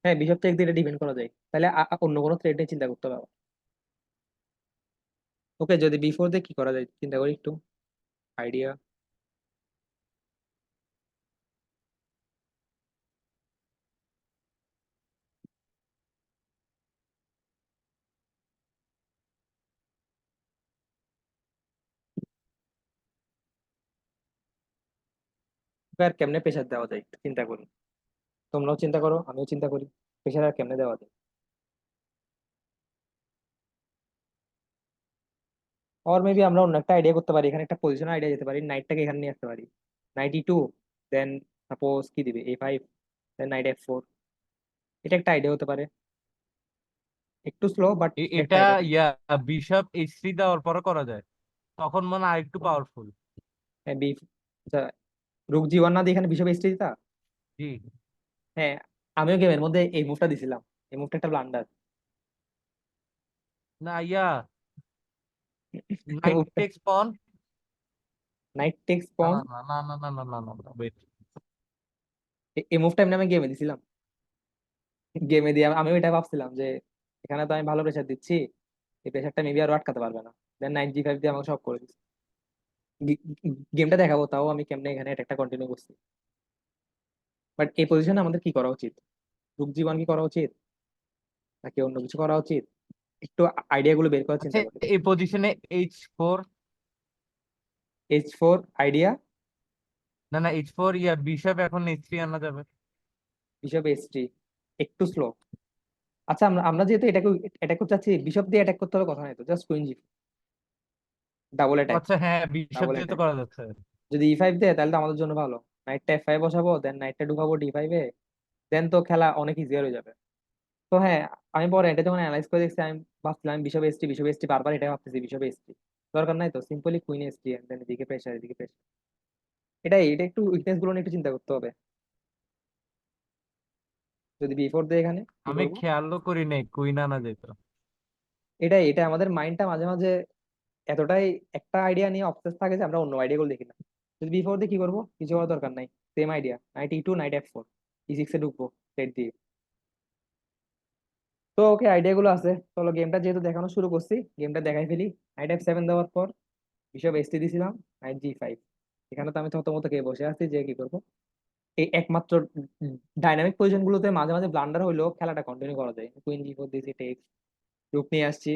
S1: হ্যাঁ, বিশপ চেক দিয়ে ডিফেন্ড করা যায়, তাহলে অন্য কোনো থ্রেড নিয়ে চিন্তা করতে হবে। ওকে, যদি বিফোর দিয়ে কি করা যায় চিন্তা করি একটু, আইডিয়া। আর কেমনে প্রেশার দেওয়া যায় একটু চিন্তা করি, তোমরাও চিন্তা করো আমিও চিন্তা করি, প্রেশার আর কেমনে দেওয়া যায়। আর মেবি আমরা অন্য একটা আইডিয়া করতে পারি, এখানে একটা পজিশন আইডিয়া যেতে পারি, নাইটটাকে এখানে নিয়ে আসতে পারি। নাইট ই2, দেন সাপোজ কি দিবে এ5, দেন নাইট এফ4। এটা একটা আইডিয়া হতে পারে, একটু স্লো বাট একটা
S8: এটা
S1: আইডিয়া।
S8: বিশপ এইচ3 দেওয়ার পরে করা যায়, তখন মানে আরেকটু পাওয়ারফুল।
S1: হ্যাঁ বি, আচ্ছা, রুক জি1 না দিয়ে এখানে বিশপ এসটি দিতা।
S8: জি।
S1: হ্যাঁ, আমিও গেমের মধ্যে এই মুভটা দিছিলাম, এই মুভটা একটা ব্লান্ডার।
S8: না নাইট টেক্স পন।
S1: নাইট টেক্স
S8: না
S1: পন,
S8: না না না না না না না না, wait.
S1: এই মুভটা এমনি আমি গেমে দিছিলাম। গেমে দিয়ে আমিও এটা ভাবছিলাম যে এখানে তো আমি ভালো প্রেশার দিচ্ছি, এই প্রেশারটা মেবি আরো আটকাতে পারবে না। দেন নাইট জি5 দিয়ে আমাকে সব করে দিচ্ছে। গেমটা দেখাবো তাও আমি কেমনে এখানে একটা কন্টিনিউ করছি। বাট এই পজিশনে আমাদের কি করা উচিত? রুক জি1 কি করা উচিত, নাকি অন্য কিছু করা উচিত? একটু আইডিয়া গুলো বের করার
S8: আচ্ছা,
S1: চিন্তা করি।
S8: এই পজিশনে এইচ4।
S1: H4 আইডিয়া,
S8: না না, এইচ4, বিশপ এখন এইচ3 আনা যাবে।
S1: বিশপ এসটি একটু স্লো। আচ্ছা, আমরা আমরা যেহেতু এটাকে অ্যাটাক করতে চাচ্ছি, বিশপ দিয়ে অ্যাটাক করতে হবে কথা নাই তো, জাস্ট কুইন জি, ডাবল অ্যাটাক,
S8: আচ্ছা হ্যাঁ, বিশপ
S1: ডাবল
S8: দিয়ে তো
S1: অ্যাটাক।
S8: করা যাচ্ছে।
S1: যদি ই5 দেয় তাহলে তো আমাদের জন্য ভালো। নাইটটা এফ5 বসাবো, দেন নাইটটা ঢুকাবো ডি5-এ, দেন তো খেলা অনেক ইজিয়ার হয়ে যাবে। তো হ্যাঁ, আমি পরে এটা যখন অ্যানালাইজ করে দেখছি, আমি ভাবছিলাম বিশপ এসটি বারবার এটা ভাবতেছি, বিশপ এসটি দরকার নাই তো, সিম্পলি কুইন এসটি, দেন এদিকে প্রেশার এদিকে প্রেশার। এটা একটু উইকনেস গুলো নিয়ে একটু চিন্তা করতে হবে। যদি বি4 দেয় এখানে কি
S8: আমি
S1: করবো?
S8: খেয়ালও করি নাই কুইন আনা যেত।
S1: এটা আমাদের মাইন্ডটা মাঝে মাঝে এতটাই একটা আইডিয়া নিয়ে অবসেস থাকে যে আমরা অন্য আইডিয়া গুলো দেখি না। যদি বি4 দিয়ে কি করবো, কিছু করার দরকার নাই, সেম আইডিয়া, নাইট ই2 নাইট এফ4, ই6-এ ঢুকবো সেট দিয়ে। তো ওকে, আইডিয়া গুলো আছে, চলো গেমটা যেহেতু দেখানো শুরু করছি, গেমটা দেখাই ফেলি। নাইট এফ7 দেওয়ার পর বিশপ এসটি দিছিলাম, নাইট জি5। এখানে তো আমি থতমত খেয়ে বসে আছি যে কি করবো। এই একমাত্র ডাইনামিক পজিশন গুলোতে মাঝে মাঝে ব্লান্ডার হইলেও খেলাটা কন্টিনিউ করা যায়। কুইন জি4 দিয়েছি, টেক্স রুক নিয়ে আসছি,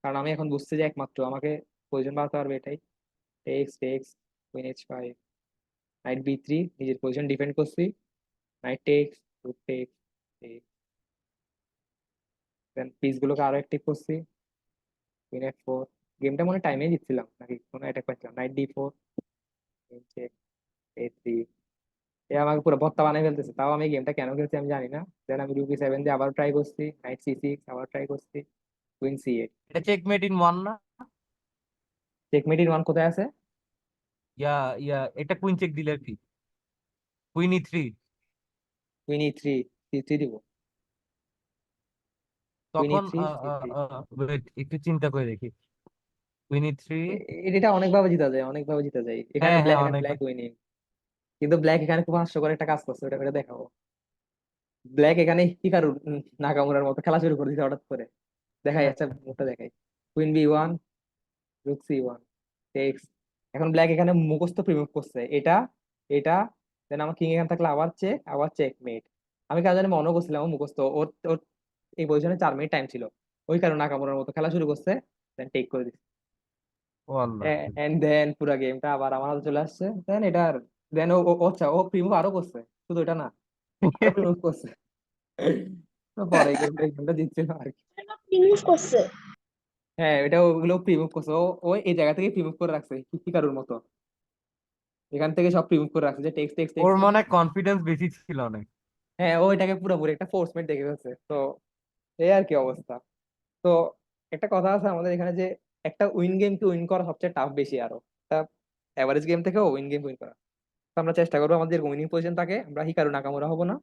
S1: কারণ আমি এখন বুঝছি যে একমাত্র আমাকে পজিশন বাড়াতে পারবে এটাই। টেক্স টেক্স, কুইন এইচ5, নাইট বি3, নিজের পজিশন ডিফেন্ড করছি, নাইট টেক্স, রুক টেক্স, দেন পিস গুলোকে আরো অ্যাক্টিভ করছি, কুইন এফ4। গেমটা মনে টাইমে জিতছিলাম নাকি কোনো অ্যাটাক পাচ্ছিলাম, নাইট ডি4, কুইন চেক, এ3। এ আমাকে পুরো ভত্তা বানিয়ে ফেলতেছে, তাও আমি গেমটা কেন খেলছি আমি জানি না। দেন আমি রুক বি7 দিয়ে আবার ট্রাই করছি, নাইট সি6 আবার ট্রাই করছি, কুইন সি8।
S8: এটা চেকমেট ইন ওয়ান না?
S1: চেকমেট ইন ওয়ান কোথায় আছে?
S8: ইয়া এটা কুইন চেক দিলে আর কি, কুইন ই3।
S1: কুইন ই3, সি3 দিব, কুইন
S8: তখন
S1: ই3 সি3।
S8: wait, একটু চিন্তা করে দেখি। কুইন ই3।
S1: এটা অনেকভাবে জিতা যায়, অনেকভাবে জিতা যায় এখানে,
S8: হ্যাঁ হ্যাঁ,
S1: এখানে
S8: অনেক।
S1: Black winning. কিন্তু ব্ল্যাক এখানে খুব হাস্যকর একটা কাজ করছে, ওটা করে দেখাবো। ব্ল্যাক এখানে হিকারু নাকামুরার মতো খেলা শুরু করে দিচ্ছে হঠাৎ করে। দেখাই,
S8: হ্যাঁ
S1: আচ্ছা মুখটা দেখাই। কুইন বি1, রুক সি1, টেক্স। এখন ব্ল্যাক এখানে মুখস্থ প্রিমুভ করছে, এটা এটা, দেন আমার কিং এখানে থাকলে আবার চেক, আবার চেক মেট। আমি কাজ জানি মনে করছিলাম ও মুখস্থ, ওর ওর এই পজিশনে 4 মিনিট টাইম ছিল, ওই কারণে নাকামুরার মতো খেলা শুরু করছে, দেন টেক করে দিচ্ছে।
S8: ও আল্লাহ।
S1: এন্ড দেন পুরো গেমটা আবার আমার হাতে চলে আসছে। দেন এটার দেন আচ্ছা ও প্রিমুভ আরো করছে, শুধু এটা না, আরো প্রিমুভ করছে। তো পরে গেমটা জিতছিল আর কি।
S4: রিমুভ করছে।
S1: হ্যাঁ এটা ওগুলো প্রিমুভ করছে, ও ও এই জায়গা থেকে প্রিমুভ করে রাখছে কি কারোর মতো, এখান থেকে সব প্রিমুভ করে রাখছে যে টেক্সট টেক্সট
S8: ওর
S1: টেক্সট।
S8: মনে কনফিডেন্স বেশি ছিল অনেক।
S1: হ্যাঁ ও এটাকে পুরোপুরি একটা ফোর্সমেট দেখে ফেলছে। তো এই আর কি অবস্থা। তো একটা কথা আছে আমাদের এখানে যে একটা উইন গেমকে উইন করা সবচেয়ে টাফ বেশি আরো, একটা এভারেজ গেম থেকেও উইন গেম উইন করা। তো আমরা চেষ্টা করবো আমাদের উইনিং পজিশন থাকে, আমরা হিকারু নাকামুরা হবো না,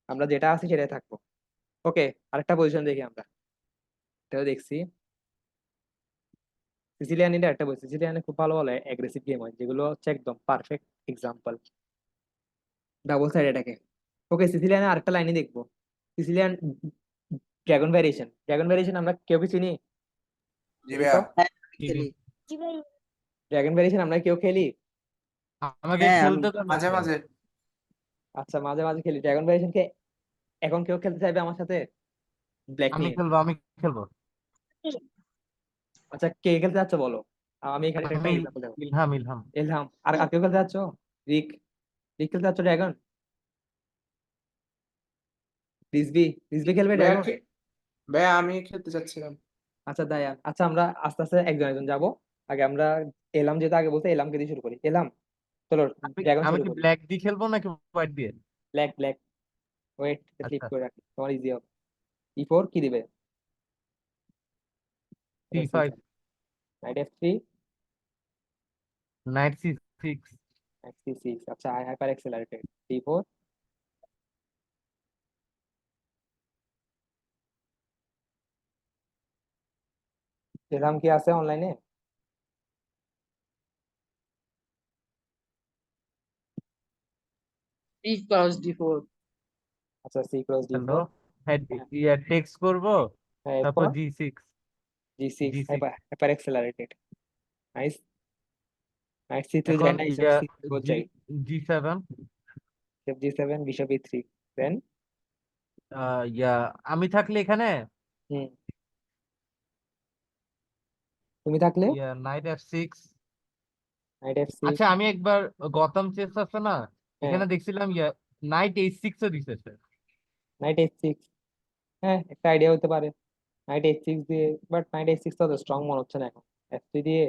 S1: আমরা যেটা আছে সেটাই থাকবো। ওকে, আরেকটা পজিশন দেখি আমরা, এটাও দেখছি। সিসিলিয়ানিটা একটা বই, সিসিলিয়ানে খুব ভালো ভালো অ্যাগ্রেসিভ গেম হয় যেগুলো হচ্ছে একদম পারফেক্ট এক্সাম্পল ডাবল সাইড এটাকে। ওকে, সিসিলিয়ানে আরেকটা লাইনে দেখবো, সিসিলিয়ান ড্রাগন ভ্যারিয়েশন আমরা কেউ কি চিনি?
S3: জি
S1: দেখি
S3: ভাইয়া।
S1: তো,
S2: হ্যাঁ আমি
S8: চিনি।
S2: খেলি।
S4: জি ভাই।
S1: ড্রাগন ভ্যারিয়েশন আমরা কেউ খেলি?
S8: আমাকে
S2: হ্যাঁ আমি
S8: খেলতে তো
S3: মাঝে
S8: নিছে।
S3: মাঝে।
S1: আচ্ছা মাঝে মাঝে খেলি ড্রাগন ভ্যারিয়েশনকে, এখন কেউ খেলতে চাইবে আমার সাথে ব্ল্যাক
S8: আমি
S1: নিয়ে?
S8: খেলবো, আমি খেলবো।
S1: আচ্ছা কে খেলতে যাচ্ছ বলো, আমি এখানে একটা
S8: আমি
S1: এক্সাম্পল দেবো।
S8: ইলহাম, ইলহাম।
S1: এলহাম, আর আর কেউ খেলতে যাচ্ছ? রিক, রিক খেলতে যাচ্ছ ড্রাগন? রিজবি, রিজবি খেলবে
S3: ভাইয়া
S1: ড্রাগন?
S3: ভাইয়া আমি খেলতে চাচ্ছিলাম।
S1: আচ্ছা দায়ান, আচ্ছা আমরা আস্তে আস্তে একজন একজন যাবো। আগে আমরা এলাম, যেটা আগে বলতে এলামকে দিয়ে শুরু করি। এলাম, চলো
S8: আমি
S1: ড্রাগন
S8: আমি
S1: শুরু
S8: কি
S1: করি।
S8: ব্ল্যাক দিয়ে খেলবো নাকি হোয়াইট দিয়ে?
S1: ব্ল্যাক ব্ল্যাক, ওয়েট ক্লিক
S8: আচ্ছা,
S1: করে রাখি, তোমার ইজি হবে। E4 কি দিবে? এটা
S8: C5,
S1: night F3,
S8: night C6,
S1: night C6, আচ্ছা আই হাইপার এক্সেলারেটেড D4, এলাম কি আছে অনলাইনে?
S9: D4.
S1: আচ্ছা সি ক্রস
S8: হ্যালো।
S1: D4,
S8: হ্যাঁ, ইয়া টেক্সট করবো,
S1: হ্যাঁ
S8: তারপর
S1: এরপর
S8: G6,
S1: G6
S8: G6,
S1: hyper hyper এক্সেলারেটেড, nice. Night C3
S8: এখন
S1: যায় না, বিশপ
S8: ইয়া
S1: C4
S8: G
S1: যাই,
S8: G7,
S1: bishop G7 bishop E3, দেন
S8: ইয়া আমি থাকলে এখানে
S1: হুম, তুমি থাকলে
S8: ইয়া নাইট F6।
S1: নাইট F6,
S8: আচ্ছা আমি একবার গথম চেস আছে না,
S1: হ্যাঁ
S8: এখানে দেখছিলাম ইয়া নাইট H6 ও দিতেছে।
S1: নাইট H6, হ্যাঁ একটা আইডিয়া হতে পারে নাইট H6 দিয়ে, বাট নাইট H6 তো স্ট্রং মনে হচ্ছে না এখন। F3 দিয়ে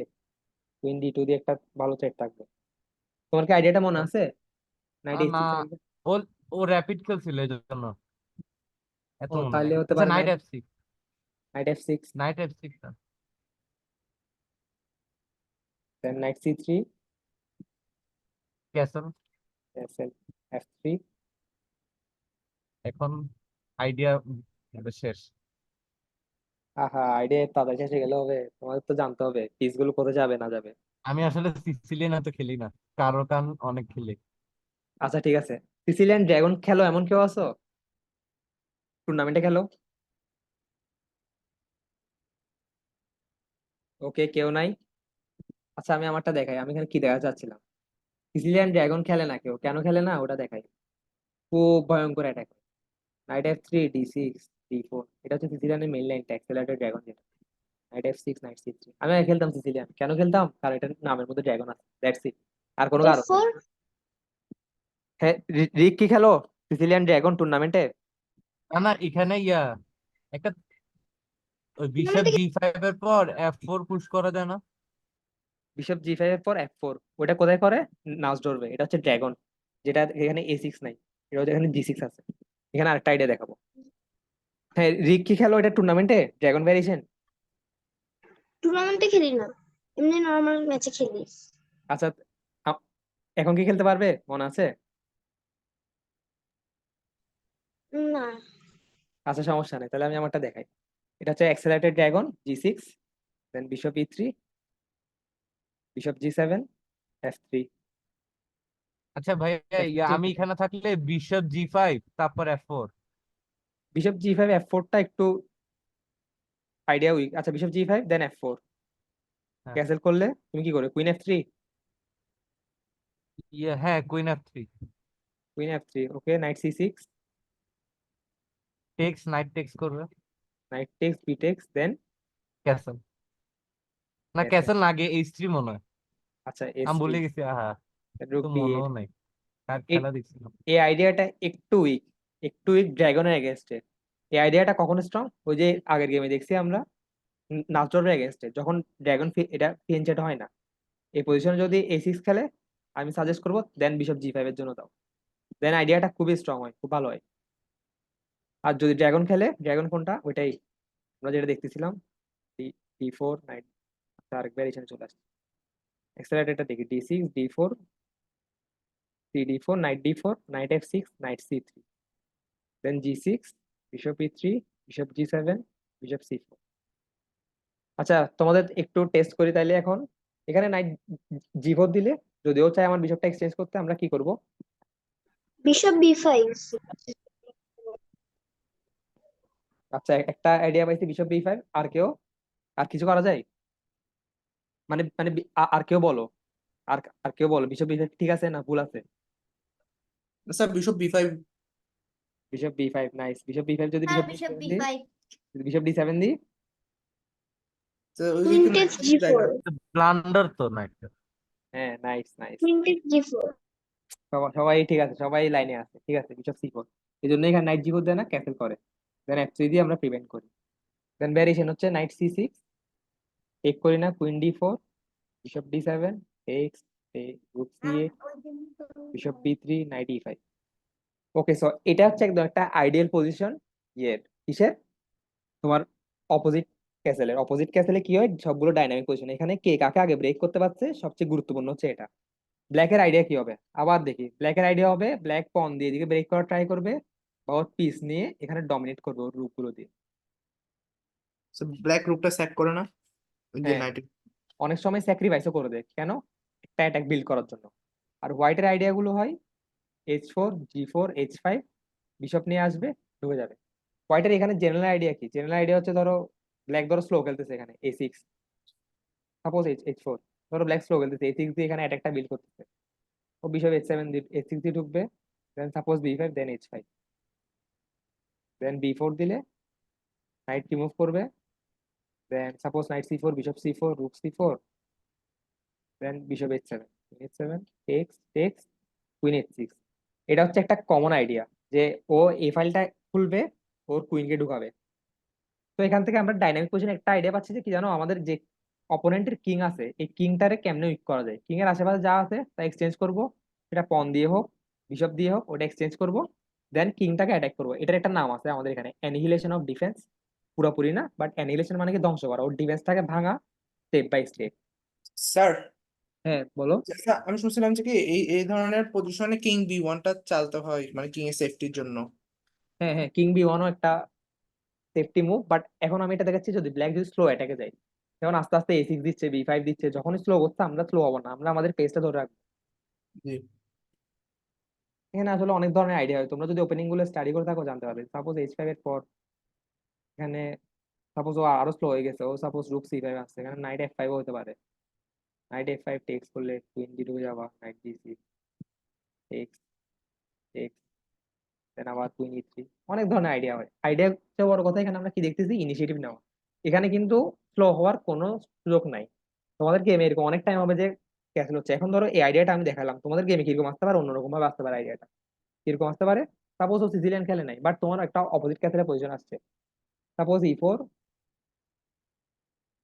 S1: কুইন D2 দিয়ে একটা ভালো সেট থাকবে। তোমার কি আইডিয়াটা মনে আছে নাইট
S8: না,
S1: H6 এর?
S8: ও ও র্যাপিড খেলছিল এই জন্য এত
S1: ও
S8: মনে
S1: তাহলে
S8: নাই।
S1: হতে
S8: আচ্ছা
S1: পারে
S8: night
S1: night
S8: F6,
S1: night F6,
S8: night F6 না,
S1: দেন night C3,
S8: castle.
S1: Castle F3।
S8: এখন আইডিয়া শেষ।
S1: আহা, আইডিয়া তাদের শেষে গেলে হবে, তোমাদের তো জানতে হবে পিস গুলো কোথায় যাবে না যাবে।
S8: আমি আসলে সিসিলিয়ান এত খেলি না, কান অনেক খেলি।
S1: আচ্ছা ঠিক আছে, সিসিলিয়ান ড্রাগন খেলো এমন কেউ আছো? টুর্নামেন্টে খেলো? ওকে কেউ নাই। আচ্ছা আমি আমারটা দেখাই, আমি এখানে কি দেখা চাচ্ছিলাম। সিসিলিয়ান ড্রাগন খেলে না কেউ, কেন খেলে না ওটা দেখাই। খুব ভয়ঙ্কর attack, night F3 D6 D4, এটা হচ্ছে সিসিলিয়ানের মেইন লাইন অ্যাক্সেলারেটেড ড্রাগন যেটা। নাইট F6 নাইট C3, আমি আগে খেলতাম সিসিলিয়ান, কেন খেলতাম কারণ এটার নামের মধ্যে ড্রাগন আছে, দ্যাটস ইট, আর কোনো কারণ নেই।
S4: F4।
S1: হ্যাঁ, রিক কি খেলো সিসিলিয়ান ড্রাগন টুর্নামেন্টে?
S8: না না, এখানে ইয়া একটা ওই বিশপ
S4: টুর্নামেন্টে
S8: G5 এর পর F4 পুশ করা যায় না?
S1: বিশপ G5 এর পর F4, ওটা কোথায় করে? নাউসডর্ফে, এটা হচ্ছে ড্রাগন, যেটা এখানে A6 নাই, এটা হচ্ছে এখানে G6 আছে। এখানে আরেকটা আইডিয়া দেখাবো। হ্যাঁ রিক কি খেলো এটা টুর্নামেন্টে ড্রাগন ভ্যারিয়েশন?
S4: টুর্নামেন্টে খেলি না, এমনি নর্মাল ম্যাচে খেলি।
S1: আচ্ছা আ- এখন কি খেলতে পারবে মনে আছে?
S4: না।
S1: আচ্ছা সমস্যা নেই, তাহলে আমি আমারটা দেখাই। এটা হচ্ছে accelerated dragon G6, then bishop E3, bishop G7 F3,
S8: আচ্ছা ভাই, ইয়া
S1: F3,
S8: আমি এখানে থাকলে বিশপ G5 তারপর F4।
S1: বিশপ G5 F4টা একটু আইডিয়া উইক। আচ্ছা বিশপ G5 দেন F4,
S8: হ্যাঁ,
S1: ক্যাসেল করলে তুমি কি করে কুইন F3,
S8: ইয়া হ্যাঁ, কুইন F3,
S1: কুইন F3, ওকে নাইট C6,
S8: নাইট টেক্স করবে,
S1: নাইট টেক্স বি টেক্স, দেন
S8: ক্যাসেল, না
S1: ক্যাসেল।
S8: ক্যাসেল না, আগে H3 মনে হয়।
S1: আচ্ছা
S8: আমি
S1: S3,
S8: ভুলে গেছি, আহা
S1: রুক
S8: তো
S1: B8।
S8: মনেও নাই, কার খেলা দেখছিলাম।
S1: এই আইডিয়াটা একটু উইক ড্রাগনের এগেনস্টে। এই আইডিয়াটা কখন স্ট্রং? ওই যে আগের গেমে দেখছি আমরা, নাচরের এগেনস্টে, যখন ড্রাগন এটা ফিএনচেট হয় না। এই পজিশনে যদি A6 খেলে, আমি সাজেস্ট করবো দেন বিশপ G5 এর জন্য দাও। দেন আইডিয়াটা খুবই স্ট্রং হয়, খুব ভালো হয়। আর যদি ড্রাগন খেলে, ড্রাগন কোনটা ওইটাই আমরা যেটা দেখতেছিলাম, D4 নাইট, আরেক ভ্যারিয়েশনে চলে আসছে। এক্সেলারেটরটা দেখি, D6 D4 CD4 knight D4 knight F6 knight C3, দেন G6 bishop E3 bishop G7 bishop C4। আচ্ছা তোমাদের একটু টেস্ট করি তাইলে এখন। এখানে নাইট G4 দিলে, যদিও চাই আমার বিশপটা এক্সচেঞ্জ করতে, আমরা কি করব?
S4: Bishop B5।
S1: আচ্ছা একটা আইডিয়া পাইছি, বিশপ B5। আর কেউ, আর কিছু করা যায়? মানে মানে আর কেউ বলো, আর আর কেউ বলো বিশপ B5 ঠিক আছে না ভুল আছে?
S3: Sir bishop B5।
S1: Bishop B5 nice. Bishop B5 যদি
S4: হ্যাঁ,
S1: বিশপ
S4: বিশপ
S1: D7 দিই,
S4: B5।
S1: যদি বিশপ D7 দিই,
S3: স্যার ওই যে
S4: কুইন
S3: একটু
S4: টেক্স
S3: নাইট জায়গা।
S4: G4।
S8: ব্লান্ডার তো নাইট।
S1: হ্যাঁ nice nice.
S4: Queen text G4।
S1: সবাই ঠিক আছে, সবাই লাইনে আছে, ঠিক আছে। বিশপ C4, এই জন্য এখানে নাইট G4 দেয় না, ক্যাসেল করে। দেন F3 দিয়ে আমরা প্রিভেন্ট করি। দেন ভ্যারিয়েশন হচ্ছে নাইট C6, টেক করি না, queen D4 bishop D7 takes, rook C8 bishop B3 knight E5। Okay, so এটা হচ্ছে একদম একটা আইডিয়াল পজিশন। ইয়ের কিসের? তোমার অপোজিট অপোজিট ক্যাসেলে কি হয়, সবগুলো ডাইনামিক পজিশন। এখানে কে কাকে আগে ব্রেক করতে পারছে, সবচেয়ে গুরুত্বপূর্ণ হচ্ছে এটা। ব্ল্যাকের আইডিয়া কি হবে? আবার দেখি, ব্ল্যাকের আইডিয়া হবে ব্ল্যাক পন দিয়ে এদিকে ব্রেক করার ট্রাই করবে, বা ওর পিস নিয়ে এখানে ডমিনেট করবে ওর রুকগুলো দিয়ে।
S3: ব্ল্যাক রুকটা স্যাক করে না, ওই যে
S1: হ্যাঁ,
S3: নাইট।
S1: অনেক সময় স্যাক্রিফাইসও করে দেয়, কেন? একটা অ্যাটাক বিল্ড করার জন্য। আর হোয়াইটের আইডিয়া গুলো হয় H4 G4 H5, বিশপ নিয়ে আসবে, ঢুকে যাবে। হোয়াইটের এখানে জেনারেল আইডিয়া কি? জেনারেল আইডিয়া হচ্ছে, ধরো ব্ল্যাক ধরো স্লো খেলতেছে এখানে A6, সাপোজ H4, ধরো ব্ল্যাক স্লো খেলতেছে A6 দিয়ে এখানে অ্যাটাকটা বিল্ড করতেছে। ও বিশপ H7 দিয়ে H6 দিয়ে ঢুকবে, দেন সাপোজ B5 দেন H5, দেন B4 দিলে নাইট রিমুভ করবে, then suppose knight C4 bishop C4 rook C4, then bishop H7 H7 takes queen H6। এটা হচ্ছে একটা কমন আইডিয়া, যে ও এই ফাইলটা খুলবে, ওর কুইনকে ঢুকাবে। তো এখান থেকে আমরা ডাইনামিক পজিশন একটা আইডিয়া পাচ্ছি যে কি জানো, আমাদের যে অপোনেন্টের কিং আছে, এই কিংটারে কেমনে উইক করা যায়। কিং এর আশেপাশে যা আছে তা এক্সচেঞ্জ করব, সেটা পন দিয়ে হোক বিশপ দিয়ে হোক, ওটা এক্সচেঞ্জ করব, দেন কিংটাকে অ্যাটাক করবো। এটার একটা নাম আছে আমাদের এখানে, অ্যানিহিলেশন অফ ডিফেন্স। পুরোপুরি না, বাট অ্যানিহিলেশন মানে কি ধ্বংস করা, ওর ডিফেন্সটাকে ভাঙা, স্টেপ বাই স্টেপ।
S3: স্যার
S1: হ্যাঁ বলো।
S3: স্যার, আমি শুনছিলাম যে কি এই এই ধরনের পজিশনে কিং B1টা চালতে হয়, মানে কিং এর সেফটির জন্য।
S1: হ্যাঁ হ্যাঁ, কিং B1ও একটা সেফটি মুভ, বাট এখন আমি এটা দেখাচ্ছি যদি ব্ল্যাক যদি স্লো অ্যাটাকে যায়, যেমন আস্তে আস্তে A6 দিচ্ছে B5 দিচ্ছে, যখনই স্লো করছে আমরা স্লো হবো না, আমরা আমাদের পেসটা ধরে রাখবো।
S3: জি
S1: এখানে আসলে অনেক ধরনের আইডিয়া হয়, তোমরা যদি ওপেনিং গুলো স্টাডি করে থাকো জানতে পারবে। সাপোজ H5 এর পর এখানে, সাপোজ ও আরো স্লো হয়ে গেছে, ও সাপোজ রুক C5 আসছে, এখানে নাইট F5 হতে পারে। নাইট F5 টেক্স করলে কুইন D2 যাবা, নাইট G6 টেক্স টেক্স, দেন আবার কুইন E3। অনেক ধরনের আইডিয়া হয়। আইডিয়া সবচেয়ে বড় কথা, এখানে আমরা কি দেখতেছি, ইনিশিয়েটিভ নেওয়া। এখানে কিন্তু স্লো হওয়ার কোনো সুযোগ নাই। তোমাদের গেমে এরকম অনেক টাইম হবে যে ক্যাসেল হচ্ছে। এখন ধরো এই আইডিয়াটা আমি দেখালাম, তোমাদের গেমে কিরকম আসতে পারে, অন্যরকম ভাবে আসতে পারে আইডিয়াটা। কিরকম আসতে পারে? সাপোজ ও সিসিলিয়ান খেলে নাই, বাট তোমার একটা অপোজিট ক্যাসেলের পজিশন আসছে, সাপোজ E4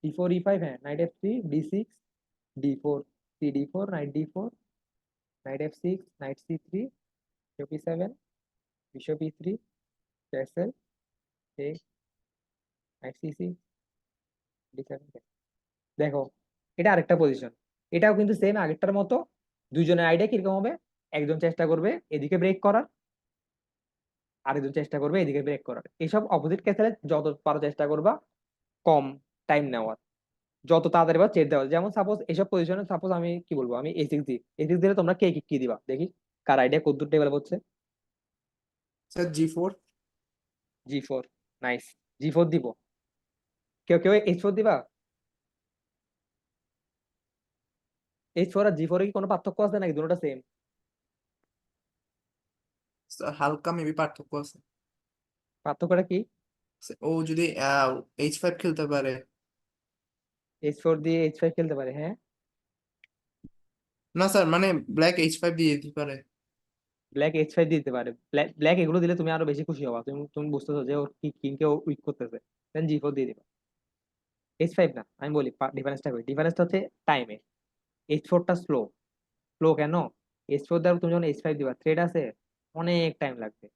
S1: E5, হ্যাঁ knight F3 D6 D4 CD4 knight D4 knight F6 knight C3 bishop E7 bishop E3 castle take knight C6 D7। দেখো, এটা আরেকটা পজিশন। এটাও কিন্তু সেম আগেরটার মতো। দুইজনের আইডিয়া কিরকম হবে, একজন চেষ্টা করবে এদিকে ব্রেক করার, আরেকজন চেষ্টা করবে এদিকে ব্রেক করার। এসব অপোজিট ক্যাসেলে যত পারো চেষ্টা করবা কম টাইম নেওয়ার, যত তাড়াতাড়ি বা চেট দেওয়া। যেমন সাপোজ এসব পজিশনে, সাপোজ আমি কি বলবো, আমি A6 দিলে তোমরা কে কি দিবা দেখি, কার আইডিয়া কতদূর ডেভেলপ হচ্ছে।
S3: Sir G4।
S1: G4 nice, G4 দিব। কেউ কেউ H4 দিবা? H4 আর G4 এ কি কোনো পার্থক্য আছে নাকি দুটোটা সেম?
S3: স্যার হালকা মেবি পার্থক্য আছে।
S1: পার্থক্যটা কি?
S3: ও যদি H5 খেলতে পারে।
S1: H4 দিয়ে H5 খেলতে পারে, হ্যাঁ।
S3: না স্যার, মানে ব্ল্যাক H5 দিয়ে দিতে পারে।
S1: ব্ল্যাক H5 দিতে পারে। ব্ল্যাক এগুলো দিলে তুমি আরো বেশি খুশি হবা, তুমি তুমি বুঝতেছো যে ওর কি কিংকে উইক করতেছে, দেন G4 দিয়ে দিবা। H5 না, আমি বলি ডিফারেন্সটা করি। ডিফারেন্সটা হচ্ছে টাইমে। H4টা স্লো। স্লো কেন? H4 দেওয়ার তুমি যখন H5 দিবা, থ্রেড আছে, অনেক টাইম লাগবে।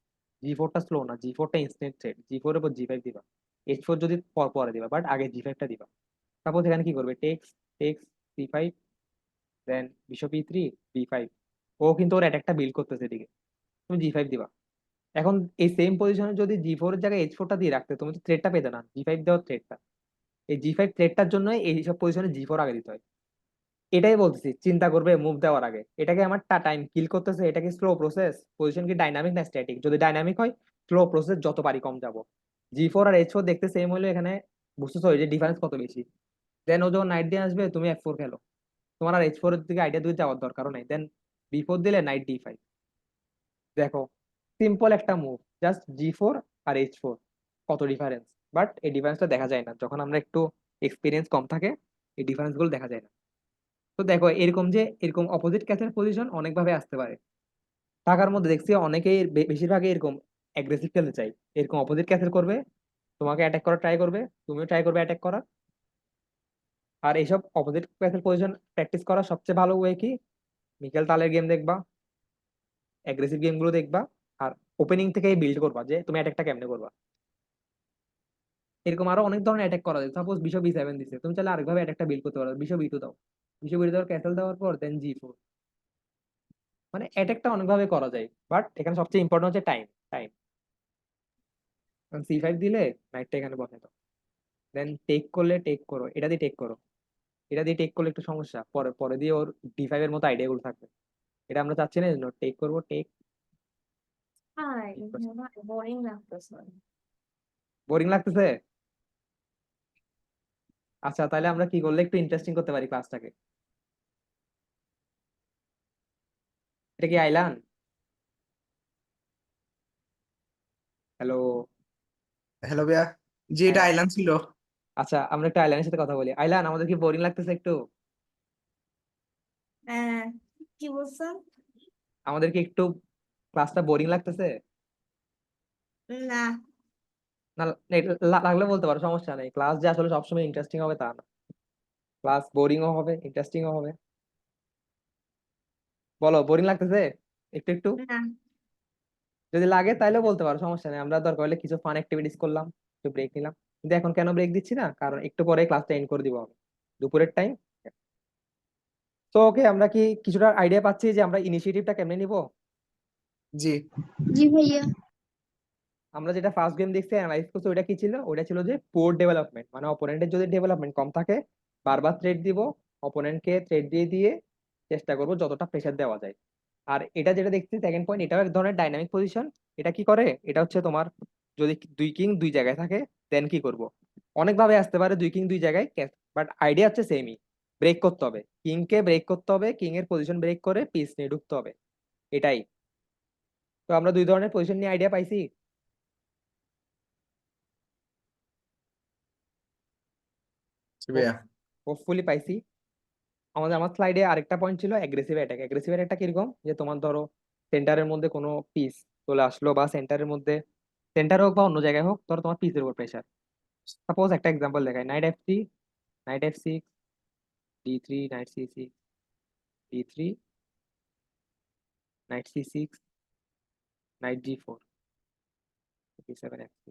S1: G4টা স্লো না, G4টা ইনস্ট্যান্ট থ্রেড। G4 এর উপর G5 দিবা। H4 যদি পরে দিবা, বাট আগে G5টা দিবা। সাপোজ এখানে কি করবে, টেক্স টেক্স C5, দেন বিশপ E3, B5। ও কিন্তু ওর অ্যাটাকটা বিল্ড করতেছে এদিকে, তুমি G5 দিবা। এখন এই সেম পজিশনে যদি G4 এর জায়গায় H4টা দিয়ে রাখতে, তুমি তো থ্রেডটা পেতে না, G5 দেওয়ার থ্রেডটা। এই G5 থ্রেডটার জন্য এইসব পজিশনে G4 আগে দিতে হয়। এটাই বলতেছি, চিন্তা করবে মুভ দেওয়ার আগে, এটাকে আমার টাইম কিল করতেছে, এটা কি স্লো প্রসেস, পজিশন কি ডাইনামিক না স্ট্যাটিক? যদি ডাইনামিক হয়, স্লো প্রসেস যত পারি কম যাব। G4 আর H4 দেখতে সেম হলে এখানে বুঝতেছো এই যে ডিফারেন্স কত বেশি। দেন ও যখন নাইট দিয়ে আসবে, তুমি F4 খেলো, তোমার আর H4 এর দিকে আইডিয়া দিয়ে যাওয়ার দরকারও নাই। দেন B4 দিলে নাইট D5। দেখো, সিম্পল একটা মুভ, জাস্ট G4 আর H4, কত ডিফারেন্স। বাট এই ডিফারেন্সটা দেখা যায় না যখন আমরা একটু এক্সপিরিয়েন্স কম থাকে, এই ডিফারেন্স গুলো দেখা যায় না। তো দেখো, এরকম যে এরকম অপোজিট ক্যাচের পজিশন অনেকভাবে আসতে পারে। টাকার মধ্যে দেখছি অনেকেই বেশিরভাগই এরকম অ্যাগ্রেসিভ খেলতে চাই, এরকম অপোজিট ক্যাচের করবে, তোমাকে অ্যাটাক করার ট্রাই করবে, তুমিও ট্রাই করবে অ্যাটাক করার। আর এইসব অপোজিট ক্যাচের পজিশন প্র্যাকটিস করার সবচেয়ে ভালো ওয়ে কি, মিকেল তালের গেম দেখবা, অ্যাগ্রেসিভ গেম গুলো দেখবা, আর ওপেনিং থেকেই বিল্ড করবা যে তুমি অ্যাটাকটা কেমনে করবা। এরকম আরো অনেক ধরনের অ্যাটাক করা যায়। সাপোজ বিশপ B7 দিচ্ছে, তুমি চাইলে আরেকভাবে অ্যাটাকটা বিল্ড করতে পারো, বিশপ E2 দাও, বিশপ E2 দেওয়ার ক্যাসেল দেওয়ার পর দেন G4। মানে অ্যাটাকটা অনেকভাবে করা যায়, বাট এখানে সবচেয়ে ইম্পর্টেন্ট হচ্ছে টাইম। টাইম C5 দিলে নাইটটা এখানে বসে দাও, দেন টেক করলে টেক করো, এটা দিয়ে টেক করো। এটা দিয়ে টেক করলে একটু সমস্যা, পরে পরে দিয়ে ওর D5 এর মতো আইডিয়া গুলো থাকবে। এটা আমরা চাচ্ছি না, জন্য টেক করবো, টেক।
S9: বোরিং লাগতেছে।
S1: বোরিং লাগতেছে? আচ্ছা, তাহলে আমরা কি করলে একটু ইন্টারেস্টিং করতে পারি ক্লাসটাকে? এটা কি আইলান? হ্যালো?
S3: হ্যালো ভাইয়া। জি, এটা আইল্যান্ড ছিল।
S1: আচ্ছা, আমরা একটু আইলানের সাথে কথা বলি। আইলান, আমাদের কি বোরিং লাগতেছে একটু?
S9: হ্যাঁ, কি বলছেন?
S1: আমাদের কি একটু ক্লাসটা বোরিং লাগতেছে?
S9: না,
S1: না, লাগলে বলতে পারো, সমস্যা নেই। ক্লাস যে আসলে সবসময় ইন্টারেস্টিং হবে তা না, ক্লাস বোরিংও হবে, ইন্টারেস্টিংও হবে। বলো, বোরিং লাগতেছে একটু একটু?
S9: না।
S1: যদি লাগে তাহলে বলতে পারো, সমস্যা নেই। আমরা দরকার হলে কিছু ফান অ্যাক্টিভিটিস করলাম, একটু ব্রেক নিলাম। কিন্তু এখন কেন ব্রেক দিচ্ছি না, কারণ একটু পরে ক্লাসটা এন্ড করে দিব আমি, দুপুরের টাইম। তো ওকে, আমরা কি কিছুটা আইডিয়া পাচ্ছি যে আমরা ইনিশিয়েটিভটা কেমনে নিব?
S3: জি।
S4: জি ভাইয়া।
S1: আমরা যেটা ফার্স্ট গেম দেখছি অ্যানালাইজ করছি, ওইটা কি ছিল? ওইটা ছিল যে পোর ডেভেলপমেন্ট, মানে অপোনেন্টের যদি ডেভেলপমেন্ট কম থাকে, বারবার থ্রেড দিব, অপোনেন্টকে থ্রেড দিয়ে দিয়ে চেষ্টা করবো যতটা প্রেশার দেওয়া যায়। আর এটা যেটা দেখছি সেকেন্ড পয়েন্ট, এটাও এক ধরনের ডাইনামিক পজিশন। এটা কি করে, এটা হচ্ছে তোমার যদি দুই কিং দুই জায়গায় থাকে, দেন কি করব, অনেকভাবে আসতে পারে দুই কিং দুই জায়গায়, বাট আইডিয়া হচ্ছে সেমই। ব্রেক করতে হবে, কিংকে ব্রেক করতে হবে, কিং এর পজিশন ব্রেক করে পিস নিয়ে ঢুকতে হবে, এটাই। তো আমরা দুই ধরনের পজিশন নিয়ে আইডিয়া পাইছি।
S3: জি ভাইয়া।
S1: হোপফুলি পাইছি। আমার স্লাইডে আরেকটা পয়েন্ট ছিল অ্যাগ্রেসিভ অ্যাটাক। অ্যাগ্রেসিভ অ্যাটাক কিরকম, যে তোমার ধরো সেন্টারের মধ্যে কোনো পিস চলে আসলো, বা সেন্টারের মধ্যে, সেন্টার হোক বা অন্য জায়গায় হোক, ধরো তোমার পিসের উপর প্রেশার। সাপোজ একটা এক্সাম্পল দেখায়, night F3, night F6, D3, night C6, D3, night C6, night G4, D7, F6।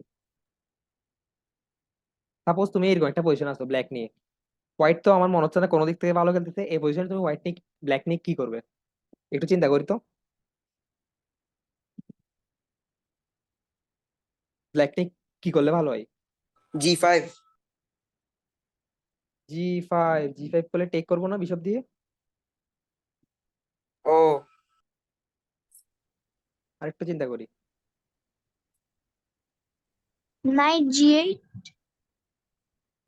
S1: Suppose তুমি এরকম একটা পজিশন আসো ব্ল্যাক নিয়ে, হোয়াইট তো আমার মনে হচ্ছে না কোনো দিক থেকে ভালো খেলতেছে, এই পজিশনে তুমি হোয়াইট নিয়ে ব্ল্যাক নিয়ে কি করবে, একটু চিন্তা করি তো। ব্ল্যাক নিয়ে কি করলে ভালো হয়?
S2: G5।
S1: G5 করলে টেক করবো না বিশপ দিয়ে?
S2: ও,
S1: আরেকটু চিন্তা করি।
S4: Night G8।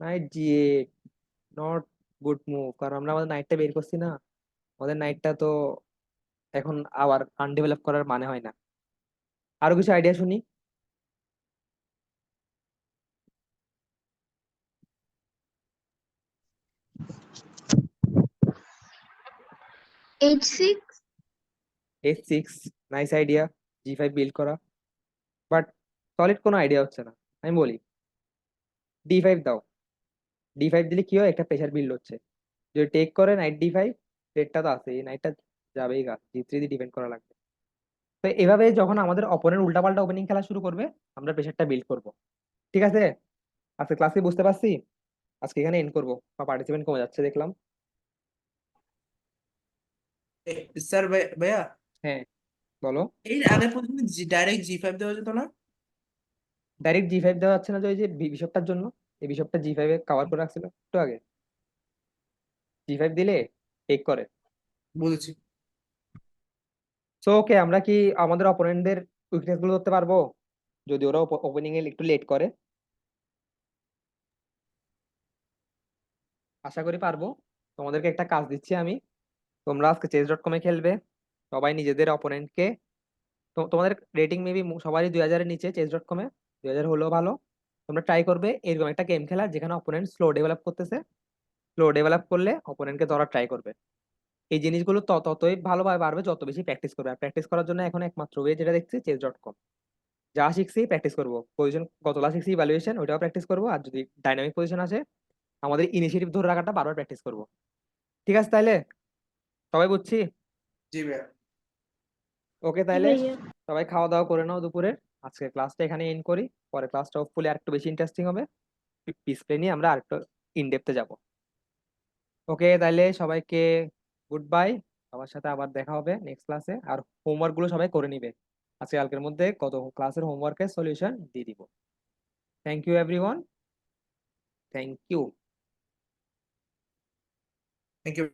S1: Night G8 not good move, কারণ আমরা আমাদের নাইটটা বের করছি না, আমাদের নাইটটা তো এখন আবার আনডেভেলপ করার মানে হয় না। আরো কিছু আইডিয়া শুনি।
S4: H6.
S1: H6, nice idea, G5 build করা, বাট সলিড কোনো আইডিয়া হচ্ছে না। আমি বলি D5 দাও, D5 দিলে কি হয়, একটা প্রেশার বিল্ড হচ্ছে। যদি টেক করে নাইট D5, রেডটা তো আছে, এই নাইটটা যাবেই গা, G3 দিয়ে ডিপেন্ড করা লাগবে। তো এভাবে যখন আমাদের অপোনেন্ট উল্টাপাল্টা ওপেনিং খেলা শুরু করবে, আমরা প্রেশারটা বিল্ড করব। ঠিক আছে, আজকে ক্লাসে বুঝতে পারছি, আজকে এখানে এন্ড করবো, বা পার্টিসিপেন্ট কমে যাচ্ছে দেখলাম।
S3: স্যার ভাইয়া,
S1: হ্যাঁ বলো।
S3: এই আগে পর্যন্ত ডাইরেক্ট G5 দেওয়া যেত না?
S1: ডাইরেক্ট G5 দেওয়া যাচ্ছে না যে ওই যে বিশপটার জন্য, এই বিশপটা G5 এ কভার করে রাখছিল একটু আগে, G5 দিলে টেক করে।
S3: বুঝেছি।
S1: সো ওকে, আমরা কি আমাদের অপোনেন্টদের উইকনেস গুলো ধরতে পারবো যদি ওরা ওপেনিং এ একটু লেট করে? আশা করি পারবো। তোমাদেরকে একটা কাজ দিচ্ছি আমি, তোমরা আজকে chess.com এ খেলবে, সবাই নিজেদের অপোনেন্টকে, তোমাদের রেটিং মেবি সবারই 2000-এর নিচে chess.com এ, 2000 হলেও ভালো। তোমরা ট্রাই করবে এরকম একটা গেম খেলা যেখানে অপোনেন্ট স্লো ডেভেলপ করতেছে, স্লো ডেভেলপ করলে অপোনেন্টকে ধরার ট্রাই করবে। এই জিনিসগুলো ততই ভালোভাবে পারবে যত বেশি প্র্যাকটিস করবে। আর প্র্যাকটিস করার জন্য এখন একমাত্র ওয়ে যেটা দেখছি chess.com, যা শিখছি প্র্যাকটিস করবো। পজিশন কতলা শিখছি ইভ্যালুয়েশন, ওইটাও প্র্যাকটিস করবো। আর যদি ডাইনামিক পজিশন আসে, আমাদের ইনিশিয়েটিভ ধরে রাখাটা বারবার প্র্যাকটিস করবো। ঠিক আছে তাইলে, সবাই বুঝছি?
S3: জি ভাইয়া।
S1: ওকে
S6: জি
S1: তাইলে
S6: ভাইয়া।
S1: সবাই খাওয়া দাওয়া করে নাও দুপুরের। আজকে ক্লাসটা এখানে এন্ড করি, পরে ক্লাসটা হোপফুলি আরেকটু বেশি ইন্টারেস্টিং হবে, পিস প্লে নিয়ে আমরা আরেকটু ইনডেপথে যাব। ওকে তাইলে সবাইকে গুড বাই, আমার সাথে আবার দেখা হবে নেক্সট ক্লাসে। আর হোমওয়ার্ক গুলো সবাই করে নিবে, আজকে কালকের মধ্যে কত ক্লাসের হোমওয়ার্কের সলিউশন দিয়ে দিব। Thank you everyone, thank you.
S3: Thank you.